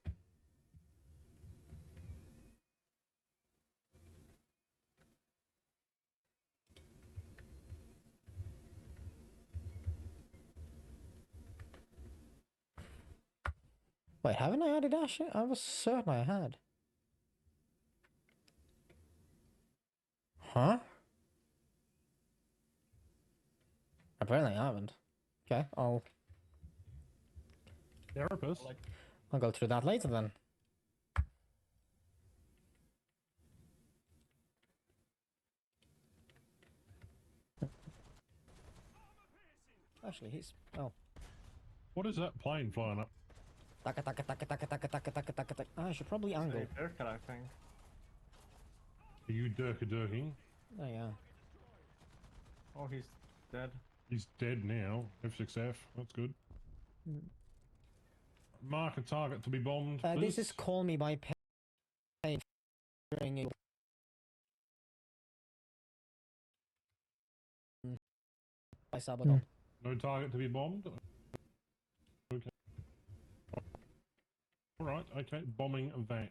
Wait, haven't I added Ash yet? I was certain I had. Huh? Apparently I haven't. Okay, I'll Therapist? go through that later then. Actually, he's What is that plane flying up? taka taka taka taka taka taka taka taka taka. I should probably angle. They're connecting. Are you durking? Oh yeah. Oh, he's dead. He's dead now. F6F. That's good. Mark a target to be bombed. This please. is Call Me by Pain. By Sabaton. No target to be bombed? Okay. Alright, okay. Bombing that.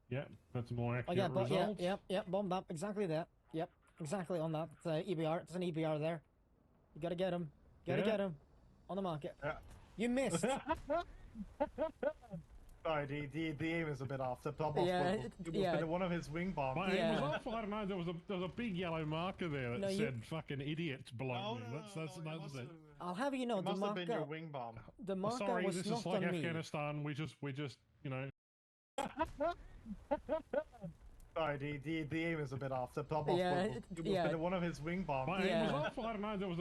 Yep, that's a more Oh accurate yeah, but result. yep, bomb that. Exactly there. Yep, exactly on that. EBR. There's an EBR there. You gotta get him. Gotta get him. On the market. Yeah. You missed. Sorry, the aim is a bit off. The bubble was one of his wing bombs. My aim was off. I don't know. There was a big yellow marker there that No, said "fucking idiots" below me. That's it. I'll have you know, It the must have been your marker, wing bomb. the marker Sorry, was this not is like on me. Afghanistan. We just you know. Sorry, the aim is a bit off. The bubble was one of his wing bombs. My aim was off. I don't know. There was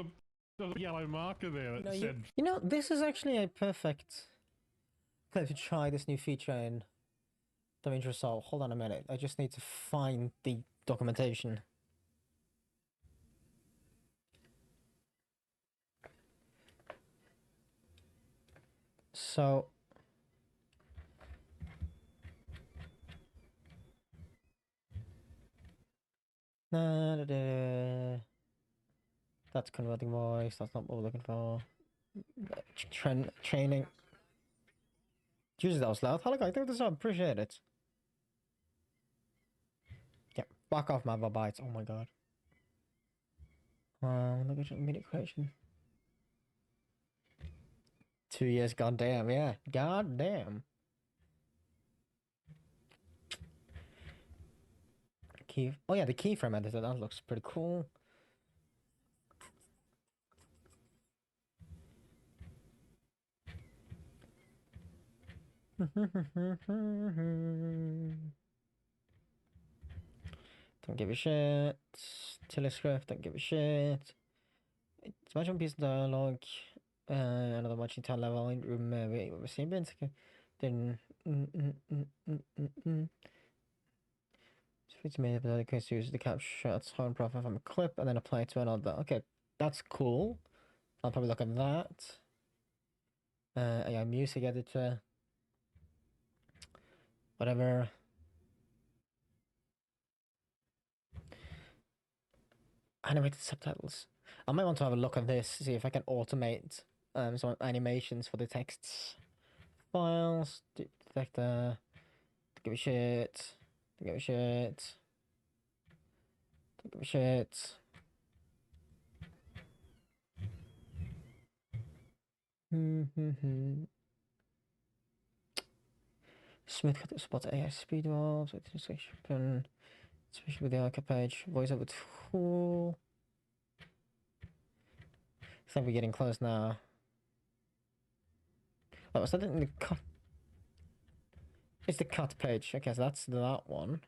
a yellow marker there that said. You know, this is actually a perfect clip to try this new feature in DaVinci Resolve. Hold on a minute. I just need to find the documentation. So that's converting voice. That's not what we're looking for. Training. Jesus, that was loud. Hello, guys. Think this up. Appreciate it. Yeah, back off my bites. Oh my god. Wow, look at media creation. 2 years, goddamn, yeah, goddamn. Key. Oh yeah, the keyframe editor. That looks pretty cool. Don't give a shit. Telescript, don't give a shit. It's much one piece of dialogue. Another watching town level in room with the same bins. Then it's made by the case use the capture shots, hard profile from a clip, and then apply it to another. Okay, that's cool. I'll probably look at that. AI music editor. Whatever. Animated subtitles. I might want to have a look at this, see if I can automate some animations for the texts. Files, detector, don't give a shit, don't give a shit, don't give a shit. Smith cut spot AI speed walls, especially with the archive page, voiceover tool. I think we're getting close now. Oh, was that in the cut? It's the cut page. Okay, so that's that one.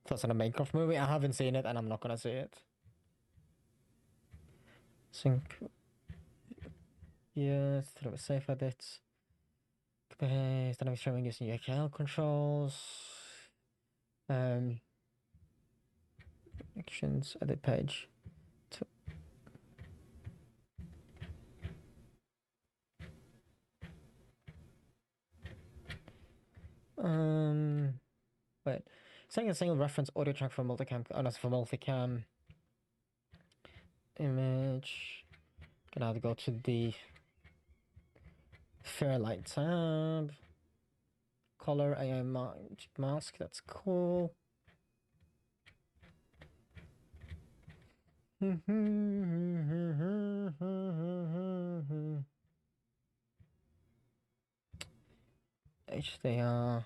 Plus on a Minecraft movie. I haven't seen it and I'm not gonna see it. Sync. Yes, through a safe edit. Dynamic streaming using URL controls. Actions, edit page. Wait. Setting a single reference audio track for multicam. Oh, no, for multicam. Image. Gonna have to go to the Fairlight tab. Color AI mask. That's cool. HDR.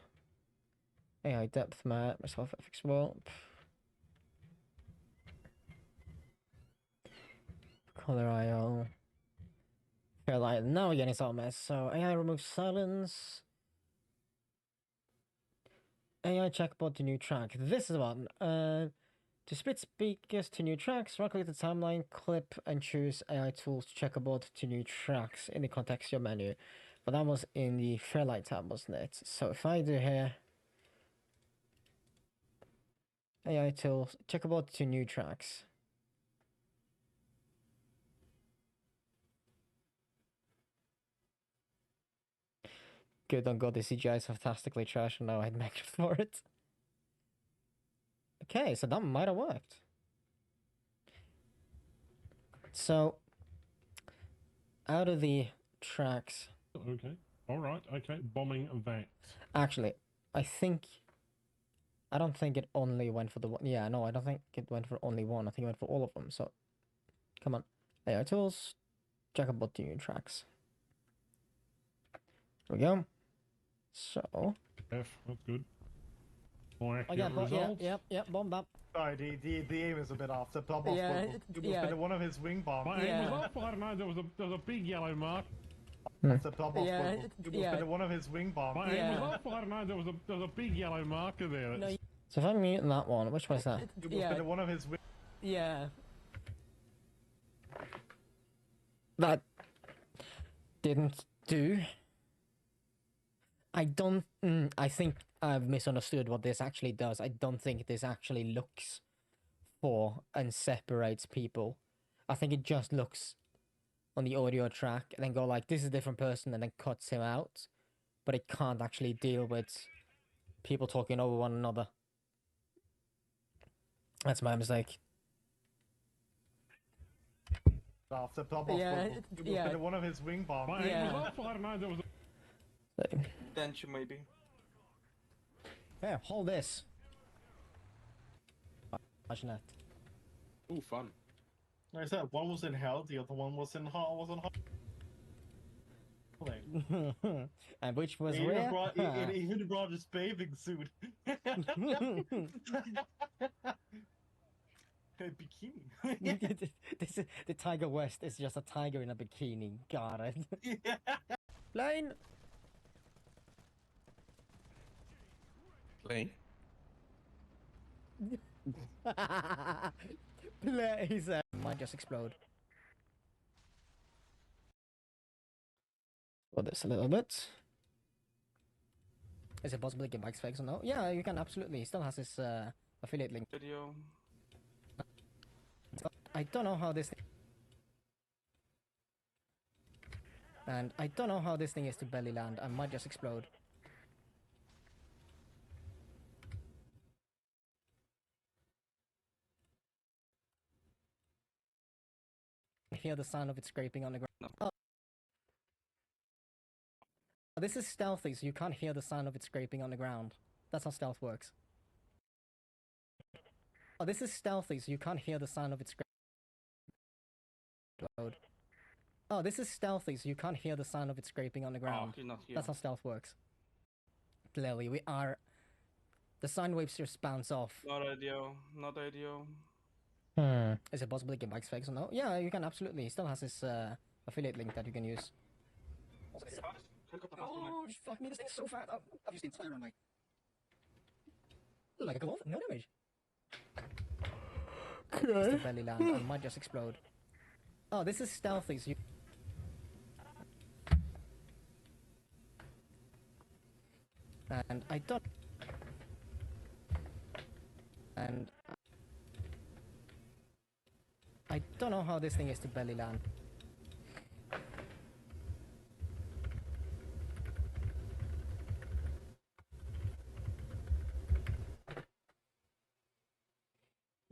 AI depth map. Myself FX warp. Color IO. Fairlight. Now we're getting some mess. So AI remove silence. AI checkbot to new track. This is one. To split speakers to new tracks, right-click the timeline, clip, and choose AI tools to checkerboard to new tracks in the contextual menu. But that was in the Fairlight tab, wasn't it? So if I do here, AI tools, checkerboard to new tracks. Good on God, the CGI is fantastically trash, and now I'd make it for it. Okay, so that might have worked. So, out of the tracks. Okay. All right. Okay. Bombing that. Actually, I don't think it only went for the one. Yeah, no, I don't think it went for only one. I think it went for all of them. So, come on. AI tools, checkerboard to new tracks. There we go. So. F. That's good. More Oh accurate yeah, results. yeah, bomb that. Sorry, the aim is a bit off. The bomb Yeah, was one of his wing bombs. My aim was off. I don't know. There was a big yellow mark. The bomb yeah. one of his wing bombs. My aim was off. I don't know. There was a big yellow marker there. No, so if I'm muting that one, which one is that? Yeah. One of his wing. Yeah. That didn't do. I don't. I think I've misunderstood what this actually does. I don't think this actually looks for and separates people. I think it just looks on the audio track and then go like, this is a different person, and then cuts him out. But it can't actually deal with people talking over one another. That's my mistake. Off the bomb was one of his wing bombs. My aim was off. I don't know. There was a... Tension maybe. Here, hold this. Imagine that. Ooh, fun. Like I said, one was in hell, the other one was in hell. And which was It even where? brought it even brought his bathing suit. A bikini. This is, the Tiger West is just a tiger in a bikini. Got it. Yeah. Plane. Plane. Please, might just explode. Well, this a little bit. Is it possible to get Mike's fakes or no? Yeah, you can absolutely. He still has his affiliate link. Video. I don't know how this. And I don't know how this thing is to belly land. I might just explode. Hear the sound of it scraping on the ground. Oh. This is stealthy, so you can't hear the sound of it scraping on the ground. That's how stealth works. Oh, this is stealthy, so you can't hear the sound of it scraping. Oh, this is stealthy, so you can't hear the sound of it scraping on the ground. he's not here. That's how stealth works. Clearly, we are. The sound waves just bounce off. Not ideal. Not ideal. Is it possible to get Mike's fakes or no? Yeah, you can absolutely. He still has his affiliate link that you can use. Oh, fuck me, this thing's so fat. Oh, I've just been tired on my. Like a glove, no damage. Okay. Belly land, I might just explode. Oh, this is stealthy, so you. And I don't. And I don't know how this thing is to belly land.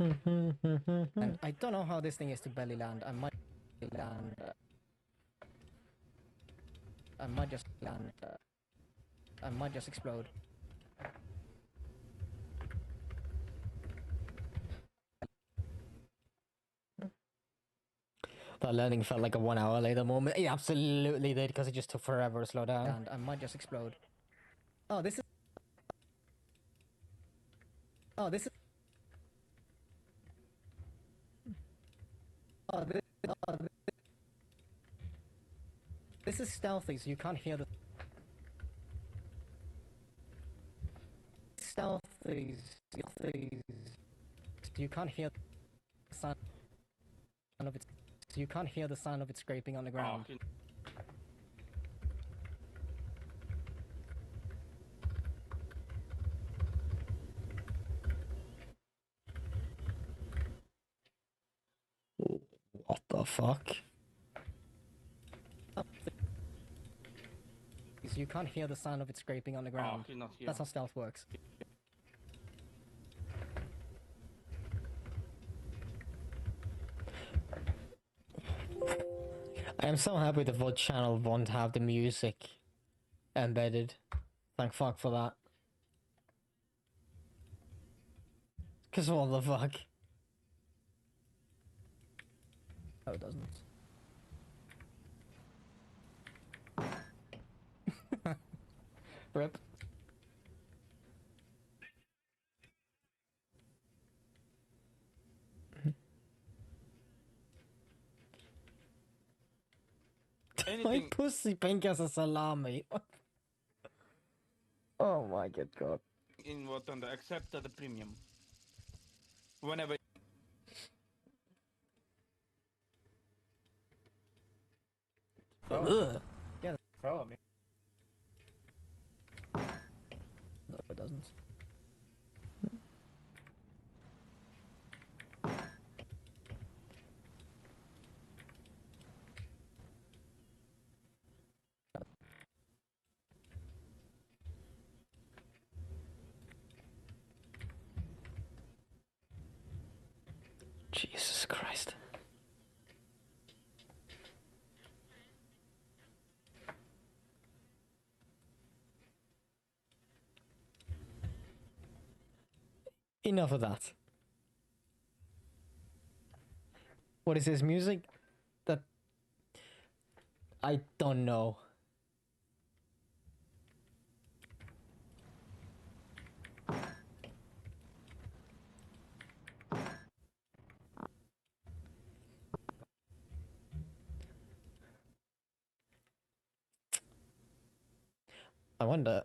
And I don't know how this thing is to belly land. I might land. I might just land. I might just explode. That landing felt like a 1 hour later moment. It absolutely did, because it just took forever to slow down. And I might just explode. Oh, this is. Oh, this is. Oh, this is stealthy, so you can't hear the. Stealthy. So you can't hear the sound of it. So you can't hear the sound of it scraping on the ground. What the fuck? So you can't hear the sound of it scraping on the ground. he's not here. That's how stealth works. I am so happy the VOD channel won't have the music embedded. Thank fuck for that. Cause what the fuck? Oh, it doesn't. Rip. My Anything. pussy pink as a salami. Oh my good god. In what on the except the premium. Whenever. Ugh. Yeah, Follow me. no, it doesn't. Jesus Christ. Enough of that. What is this music? That I don't know. I wonder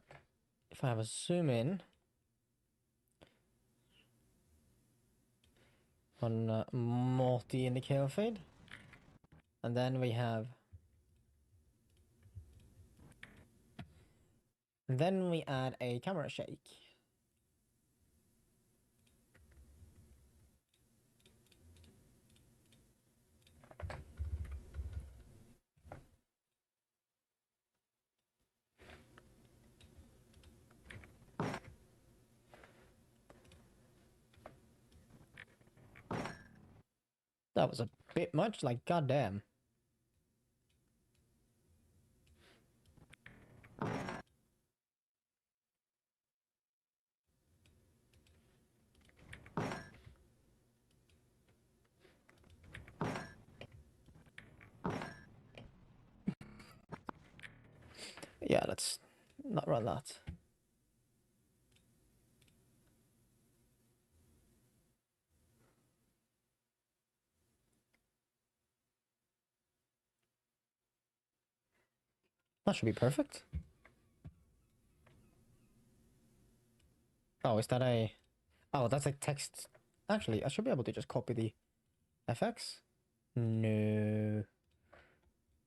if I have a zoom in on Morty in the kill feed, and then we have. And then we add a camera shake. That was a bit much, like goddamn. Yeah, let's not run that. That should be perfect. Oh, is that a... Oh, that's a text. Actually, I should be able to just copy the FX. No.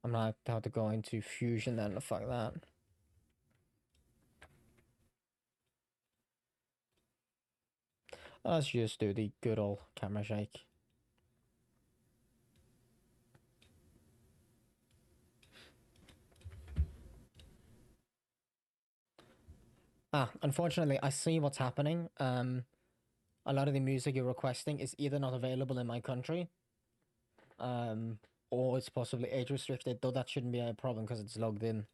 I'm not how to go into Fusion then. Fuck that. Let's just do the good old camera shake. Ah, unfortunately, I see what's happening. A lot of the music you're requesting is either not available in my country, or it's possibly age restricted, though that shouldn't be a problem because it's logged in.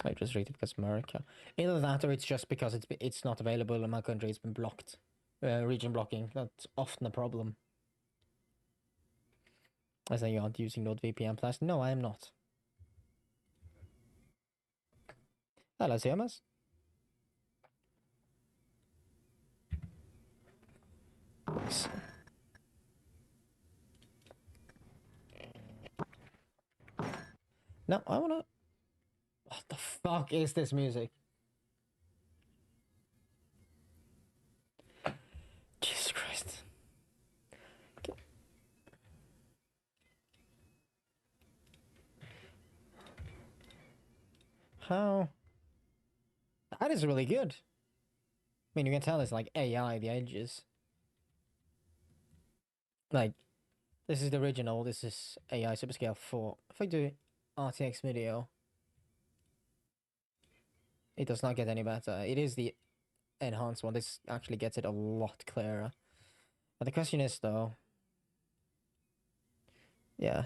I just read it because America. Either that or it's just because it's not available in my country. It's been blocked. Region blocking. That's often a problem. I say you aren't using NordVPN Plus. No, I am not. Hello, CMS. No, I wanna... What the fuck is this music? Jesus Christ. How? That is really good. I mean, you can tell it's like AI, the edges. Like, this is the original, this is AI Superscale 4. If I do RTX video, it does not get any better. It is the enhanced one. This actually gets it a lot clearer. But the question is, though... Yeah.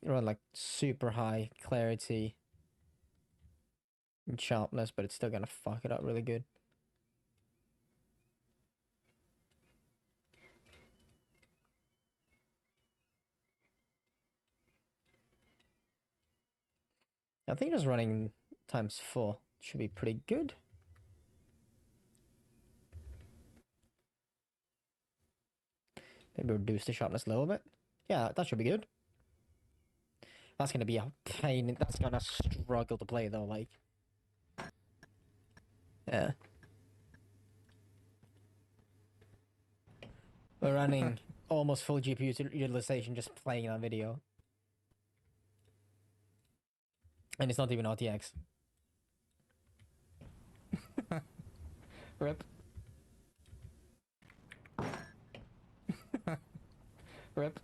Run like super high clarity and sharpness, but it's still gonna fuck it up really good. I think just running ×4 should be pretty good. Maybe reduce the sharpness a little bit. Yeah, that should be good. That's gonna be a pain. That's gonna struggle to play though, like. Yeah. We're running almost full GPU utilization just playing that video. And it's not even RTX. Rip. Rip.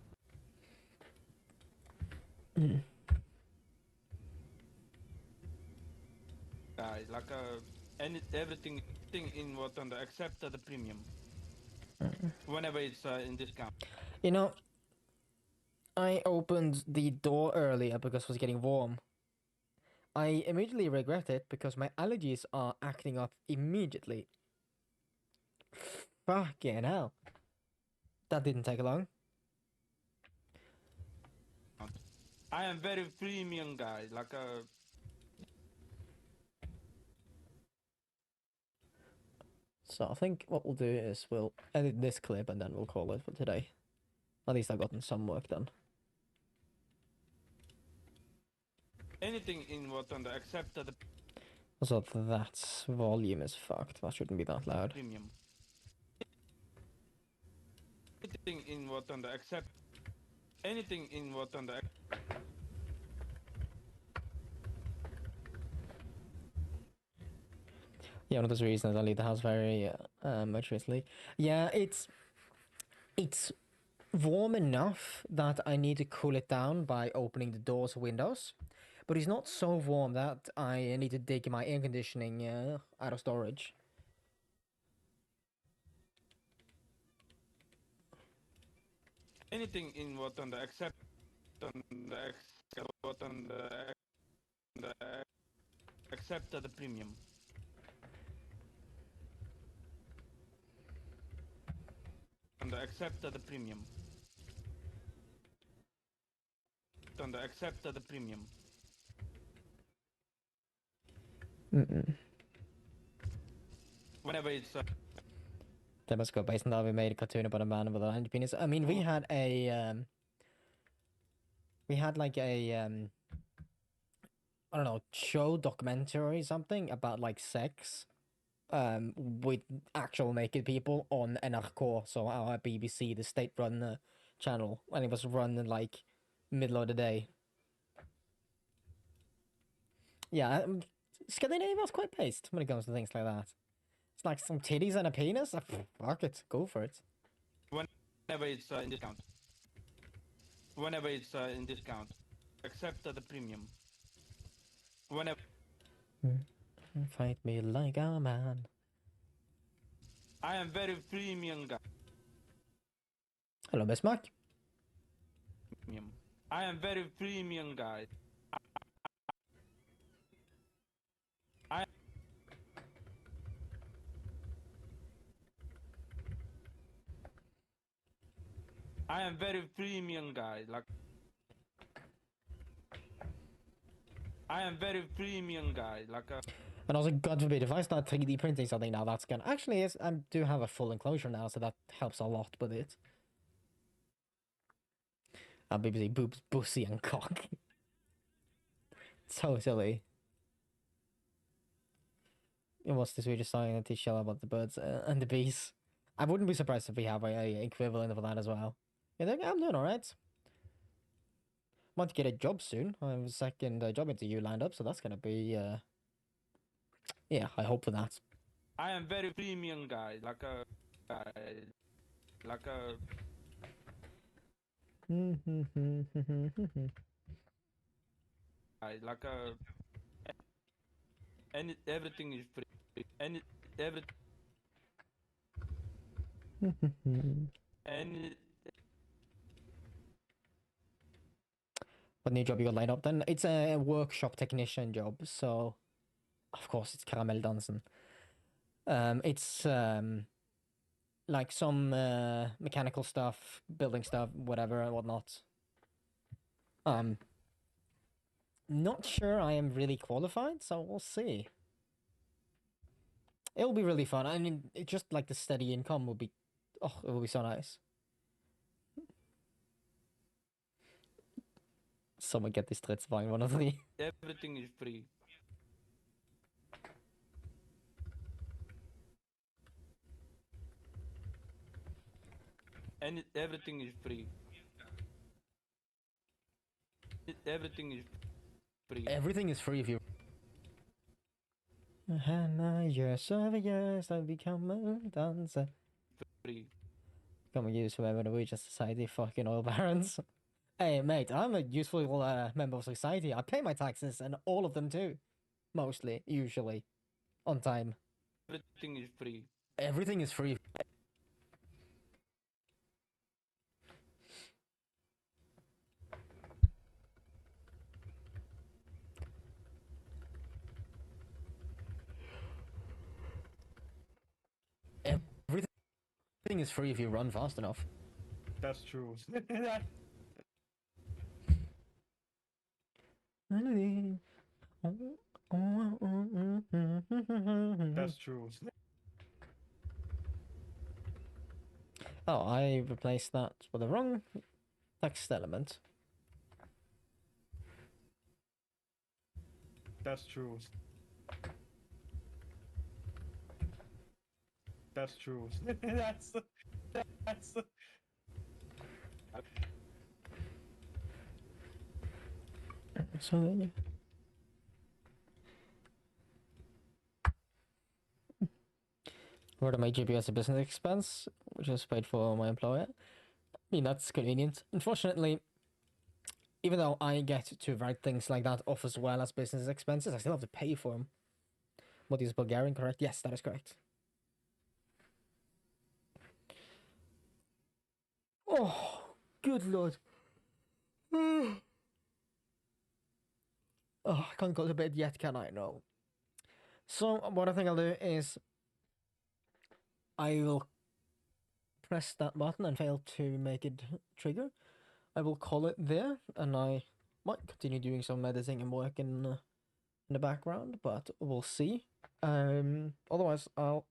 Guys, everything in Nordern except the premium. Whenever it's in discount. You know, I opened the door earlier because it was getting warm. I immediately regret it because my allergies are acting up immediately. Fucking hell. That didn't take long. I am very premium guy, So I think what we'll do is we'll edit this clip and then we'll call it for today. At least I've gotten some work done. anything in Nordern except the Also, that volume is fucked. That shouldn't be that loud. premium. Anything in Nordern except anything in Nordern. Yeah, one of those reasons I leave the house very much recently. Yeah, it's warm enough that I need to cool it down by opening the doors or windows, but it's not so warm that I need to dig my air conditioning out of storage. Anything in Nordern except except the premium. And accept the premium. And accept the premium. Whenever it's They must go based on that we made a cartoon about a man with a hand penis. I mean, we had like a I don't know, show documentary something about like sex with actual naked people on NRK, so our BBC, the state-run channel, and it was run in like middle of the day. Yeah, Scandinavia's quite based when it comes to things like that. It's like some titties and a penis. Fuck it, go for it. whenever it's in discount. Whenever it's in discount, accept the premium. Whenever. Fight me like a man. I am very premium guy. Hello, Bismarck. Premium. I am very premium guy. I am very premium guy. I am very premium guy. And also, God forbid, if I start 3D printing something now, that's gonna... Actually, yes, I do have a full enclosure now, so that helps a lot with it. BBC boobs, bussy, and cock. Totally. It was the Swedish song and teach about the birds and the bees. I wouldn't be surprised if we have a equivalent of that as well. You think I'm doing alright? Want to get a job soon. I have a second job interview lined up, so that's gonna be yeah, I hope for that. I am very premium guy. And everything is free. And and What new job you got lined up then? It's a workshop technician job, so of course it's caramel dancing. It's like some mechanical stuff, building stuff, whatever and whatnot. Not sure I am really qualified, so we'll see. It'll be really fun. I mean, it just like the steady income will be, oh, it will be so nice. Someone get this stridsvagn, one of the. everything is free. And everything is free. Everything is free. Everything is free if you. Years over years, I've become a dancer. Free. Become a useful member of the Norwegian society, fucking oil barons. Hey, mate, I'm a useful member of society. I pay my taxes, and all of them too. Mostly, usually. on time. Everything is free. Everything is free. Everything is free if you run fast enough. That's true. That's true. Oh, I replaced that with the wrong text element. That's true. That's true. that's So where to my GPU as a business expense, which is paid for my employer. I mean, that's convenient. Unfortunately, even though I get to write things like that off as well as business expenses, I still have to pay for them. What is Bulgarian correct? Yes, that is correct. Oh, good lord. Oh, I can't go to bed yet, can I? No. So, what I think I'll do is I will press that button and fail to make it trigger. I will call it there, and I might continue doing some editing and work in the background, but we'll see. Otherwise, I'm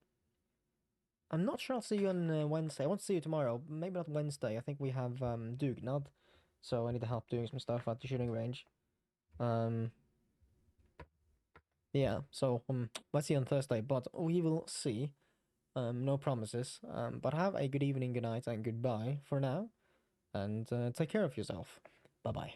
not sure I'll see you on Wednesday. I want to see you tomorrow. Maybe not Wednesday. I think we have Dugnad, so I need to help doing some stuff at the shooting range. Yeah. So let's see on Thursday, but we will see. No promises. But have a good evening, good night, and goodbye for now. And take care of yourself. Bye bye.